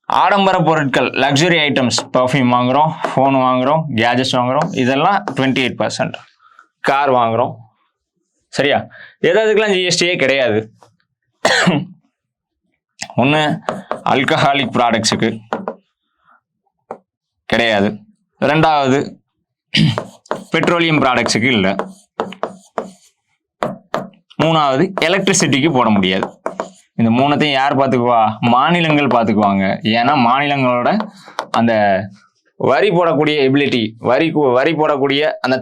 ஆடம்பர பொருட்கள், லக்ஸுரி ஐட்டம்ஸ், பர்ஃப்யூம் வாங்குகிறோம், ஃபோன் வாங்குகிறோம், கேஜெட்ஸ் வாங்குகிறோம், இதெல்லாம் 28%. கார் வாங்குகிறோம். சரியா? எதுக்கெல்லாம் ஜிஎஸ்டியே கிடையாது. ஒன்று ஆல்கஹாலிக் ப்ராடக்ட்ஸுக்கு கிடையாது, ரெண்டாவது பெட்ரோலியம் ப்ராடக்ட்ஸுக்கு இல்லை, மூணாவது எலக்ட்ரிசிட்டிக்கு போட முடியாது. இந்த மூணுத்தையும் யார் பார்த்துக்குவா? மாநிலங்கள் பார்த்துக்குவாங்க. ஏன்னா மாநிலங்களோட அந்த வரி போடக்கூடிய எபிலிட்டி, வரி போடக்கூடிய அந்த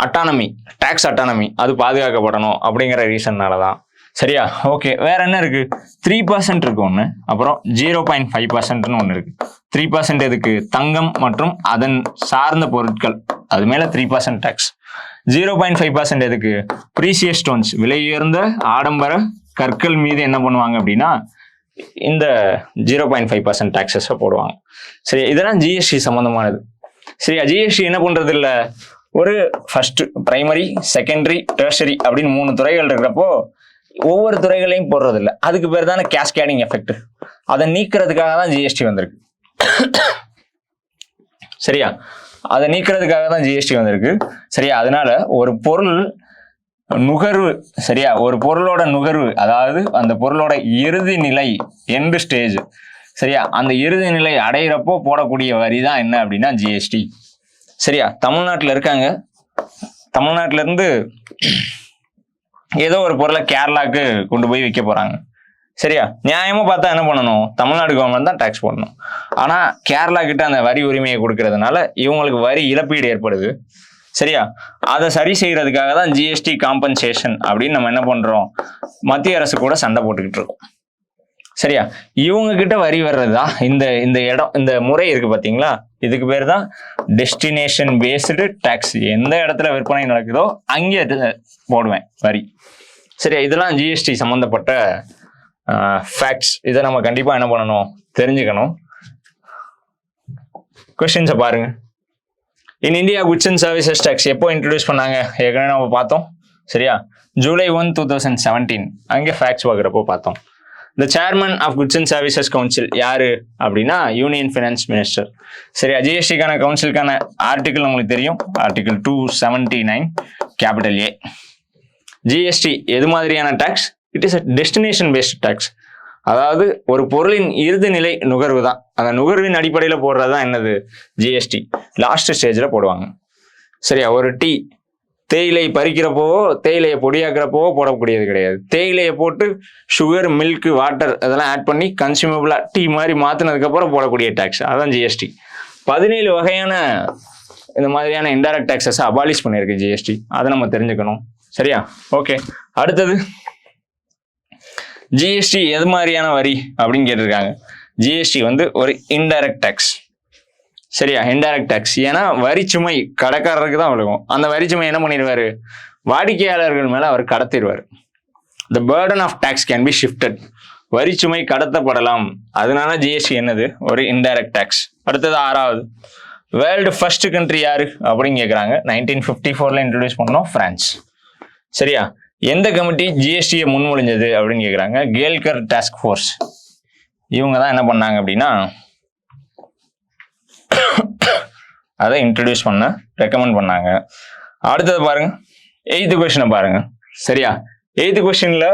அட்டானமி, டாக்ஸ் அட்டானமி, அது பாதுகாக்கப்படணும் அப்படிங்கிற ரீசன்னால தான். சரியா? ஓகே, வேற என்ன இருக்கு? 3% இருக்கு ஒன்று, அப்புறம் 0.5%ன்னு ஒன்று இருக்கு. 3% எதுக்கு? தங்கம் மற்றும் அதன் சார்ந்த பொருட்கள், அது மேல 3% டாக்ஸ். 0.5% எதுக்கு? ப்ரீசியஸ் ஸ்டோன்ஸ், விலை உயர்ந்த ஆடம்பர கற்கள் மீது என்ன பண்ணுவாங்க அப்படின்னா இந்த 0.5% டாக்ஸஸை போடுவாங்க. சரி, இதெல்லாம் ஜிஎஸ்டி சம்பந்தமானது. சரியா? ஜிஎஸ்டி என்ன பண்றது இல்லை, ஒரு ஃபர்ஸ்ட் பிரைமரி, செகண்டரி, டெர்ஷரி அப்படின்னு 3 துறைகள் இருக்கிறப்போ ஒவ்வொரு துறைகளையும் போடுறது இல்லை. அதுக்கு பேர் தானே கேஸ்கேடிங் எஃபெக்ட். அதை நீக்கிறதுக்காக தான் ஜிஎஸ்டி வந்திருக்கு. சரியா? அதை நீக்கிறதுக்காக தான் ஜிஎஸ்டி வந்திருக்கு. சரியா? அதனால ஒரு பொருள் நுகர்வு, சரியா, ஒரு பொருளோட நுகர்வு, அதாவது அந்த பொருளோட இறுதி நிலை, எண்டு ஸ்டேஜ், சரியா, அந்த இறுதி நிலை அடையிறப்போ போடக்கூடிய வரி தான் என்ன அப்படின்னா ஜிஎஸ்டி. சரியா? தமிழ்நாட்டில் இருக்காங்க, தமிழ்நாட்டில இருந்து ஏதோ ஒரு பொருளை கேரளாவுக்கு கொண்டு போய் விற்க போறாங்க. சரியா? நியாயமா பார்த்தா என்ன பண்ணணும்? தமிழ்நாடு கவர்மெண்ட் தான் டாக்ஸ் போடணும். ஆனா கேரளா கிட்ட அந்த வரி உரிமையை கொடுக்கறதுனால இவங்களுக்கு வரி இழப்பீடு ஏற்படுது. சரியா? அதை சரி செய்யறதுக்காக தான் ஜிஎஸ்டி காம்பன்சேஷன் அப்படின்னு நம்ம என்ன பண்றோம், மத்திய அரசு கூட சண்டை போட்டுக்கிட்டு இருக்கோம். சரியா? இவங்க கிட்ட வரி வர்றதுதான் இந்த இடம், இந்த முறை இருக்கு பாத்தீங்களா, இதுக்கு பேர் தான் டெஸ்டினேஷன் பேஸ்டு டாக்ஸ். எந்த இடத்துல விற்பனை நடக்குதோ அங்கே போடுவேன் வரி. சரியா? இதெல்லாம் ஜிஎஸ்டி சம்பந்தப்பட்ட ஃபேக்ட்ஸ். இதை நம்ம கண்டிப்பா என்ன பண்ணணும், தெரிஞ்சுக்கணும். கொஸ்டின்ஸை பாருங்க. In India goods and services tax எப்போ இன்ட்ரடியூஸ் பண்ணாங்க? ஏற்கனவே நம்ம பார்த்தோம். சரியா? July 1, 2017. அங்கே ஃபேக்ட்ஸ் பார்க்குறப்போ பார்த்தோம். The chairman of goods and services council யாரு அப்படின்னா யூனியன் ஃபினான்ஸ் மினிஸ்டர். சரியா? ஜிஎஸ்டிக்கான கவுன்சிலுக்கான ஆர்டிகிள் உங்களுக்கு தெரியும், ஆர்டிகிள் 279 கேபிட்டல் ஏ. ஜிஎஸ்டி எது மாதிரியான tax? It is a destination based tax. அதாவது ஒரு பொருளின் இறுதி நிலை நுகர்வு தான், அந்த நுகர்வின் அடிப்படையில் போடுறது தான் என்னது, ஜிஎஸ்டி. லாஸ்ட் ஸ்டேஜில் போடுவாங்க. சரியா? ஒரு டீ, தேயிலை பறிக்கிறப்போவோ தேயிலையை பொடியாக்குறப்போவோ போடக்கூடியது கிடையாது. தேயிலையை போட்டு சுகர், மில்க், வாட்டர் அதெல்லாம் ஆட் பண்ணி கன்சியூமபிளா டீ மாதிரி மாற்றினதுக்கு அப்புறம் போடக்கூடிய டாக்ஸ், அதான் ஜிஎஸ்டி. 17 வகையான இந்த மாதிரியான இன்டைரக்ட் டாக்ஸஸ் அபாலிஷ் பண்ணியிருக்கு ஜிஎஸ்டி. அதை நம்ம தெரிஞ்சுக்கணும். சரியா? ஓகே, அடுத்தது ஜிஎஸ்டி எது மாதிரியான வரி அப்படின்னு கேட்டிருக்காங்க. ஜிஎஸ்டி ஒரு இன்டைரக்ட் டாக்ஸ். சரியா? Indirect tax. ஏன்னா வரி சுமை கடைக்காரருக்கு தான் விழுகும். அந்த வரி சுமை என்ன பண்ணிடுவாரு, வாடிக்கையாளர்கள் மேல அவர் கடத்திடுவார். The burden of tax can be shifted. வரி சுமை கடத்தப்படலாம். அதனால ஜிஎஸ்டி என்னது, ஒரு இன்டைரக்ட் டாக்ஸ். அடுத்தது 6வது, வேர்ல்டு ஃபர்ஸ்ட் கண்ட்ரி யாரு அப்படின்னு கேட்குறாங்க. 1954 இன்ட்ரடியூஸ் பண்ணோம், பிரான்ஸ். சரியா? எந்த கமிட்டி ஜிஎஸ்டியை முன்மொழிஞ்சது அப்படின்னு கேட்குறாங்க. Kelkar task force. இவங்க தான் என்ன பண்ணாங்க அப்படின்னா அதை இன்ட்ரடியூஸ் பண்ண ரெக்கமெண்ட் பண்ணாங்க. அடுத்தது பாருங்க, 8th கொஸ்டினை பாருங்க. சரியா? 8th கொஸ்டின்ல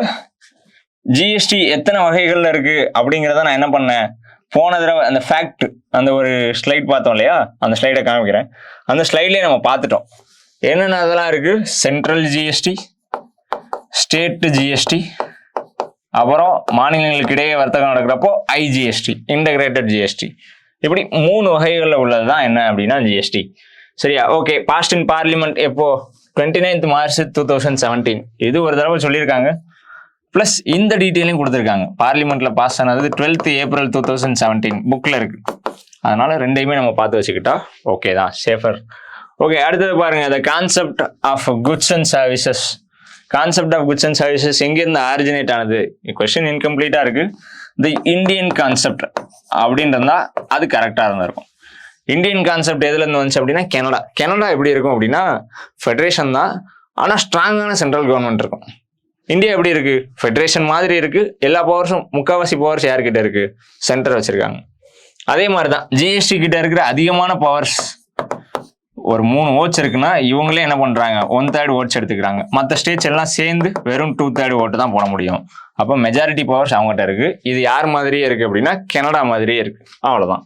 ஜிஎஸ்டி எத்தனை வகைகள்ல இருக்கு அப்படிங்கிறத நான் என்ன பண்ணேன், போன தடவை அந்த ஃபேக்ட், அந்த ஒரு ஸ்லைட் பார்த்தோம் இல்லையா, அந்த ஸ்லைடை காமிக்கிறேன். அந்த ஸ்லைட்லேயே நம்ம பார்த்துட்டோம் என்னென்ன அதெல்லாம் இருக்கு. சென்ட்ரல் ஜிஎஸ்டி, ஸ்டேட் ஜிஎஸ்டி, அப்புறம் மாநிலங்களுக்கு இடையே வர்த்தகம் நடக்கிறப்போ ஐஜிஎஸ்டி, இன்டகிரேட்டட் ஜிஎஸ்டி. இப்படி 3 வகைகளில் உள்ளது தான் என்ன அப்படின்னா ஜிஎஸ்டி. சரியா? ஓகே, பாஸ்ட் இன் பார்லிமெண்ட் எப்போ, 29th March 2017. இது ஒரு தடவை சொல்லியிருக்காங்க. பிளஸ் இந்த டீட்டெயிலையும் கொடுத்துருக்காங்க. பார்லிமெண்ட்ல பாஸ் ஆனது 12th April 2017 புக்ல இருக்கு. அதனால ரெண்டையுமே நம்ம பார்த்து வச்சுக்கிட்டா ஓகே தான், சேஃபர். ஓகே, அடுத்தது பாருங்க, the concept of goods and services. Concept of goods and services எங்கிருந்து ஆரிஜினேட் ஆனது? கொஸ்டின் இன்கம்ப்ளீட்டா இருக்கு. தி இந்தியன் கான்செப்ட் அப்படின்னு இருந்தா அது கரெக்டா இருந்திருக்கும். இந்தியன் கான்செப்ட் எதுலேருந்து வந்துச்சு அப்படின்னா கனடா எப்படி இருக்கும் அப்படின்னா ஃபெடரேஷன் தான், ஆனால் ஸ்ட்ராங்கான சென்ட்ரல் கவர்மெண்ட் இருக்கும். இந்தியா எப்படி இருக்கு? ஃபெடரேஷன் மாதிரி இருக்கு, எல்லா பவர்ஸும் முக்கால்வாசி பவர்ஸ் யார்கிட்ட இருக்கு? சென்டர் வச்சிருக்காங்க. அதே மாதிரி தான் ஜிஎஸ்டி கிட்ட இருக்கிற அதிகமான பவர்ஸ், ஒரு 3 ஓட்ஸ் இருக்குன்னா இவங்களே என்ன பண்றாங்க, 1/3 ஓட்ஸ் எடுத்துக்கிறாங்க. மற்ற ஸ்டேட்ஸ் எல்லாம் சேர்ந்து வெறும் 2/3 ஓட்டு தான் போட முடியும். அப்போ மெஜாரிட்டி பவர்ஸ் அவங்ககிட்ட இருக்கு. இது யார் மாதிரியே இருக்கு அப்படின்னா கனடா மாதிரியே இருக்கு. அவ்வளவுதான்.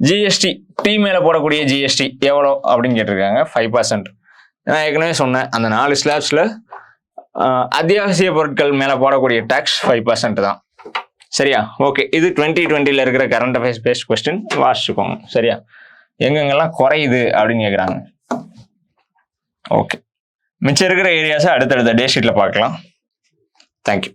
ஜிஎஸ்டி, டீ மேல போடக்கூடிய ஜிஎஸ்டி எவ்வளோ அப்படின்னு கேட்டிருக்காங்க. 5%. நான் ஏற்கனவே சொன்னேன், அந்த 4 ஸ்லாப்ஸ்ல அத்தியாவசிய பொருட்கள் மேல போடக்கூடிய டாக்ஸ் 5% தான். சரியா? ஓகே, இது 2020 இருக்கிற கரண்ட் அஃபேர்ஸ் பேஸ்ட் கொஸ்டின், வாசிச்சுக்கோங்க. சரியா? எங்கெங்கெல்லாம் குறையுது அப்படின்னு கேட்குறாங்க. ஓகே, மிச்சம் இருக்கிற ஏரியாஸை அடுத்தடுத்த டே ஷீட்ல பார்க்கலாம். தேங்க்யூ.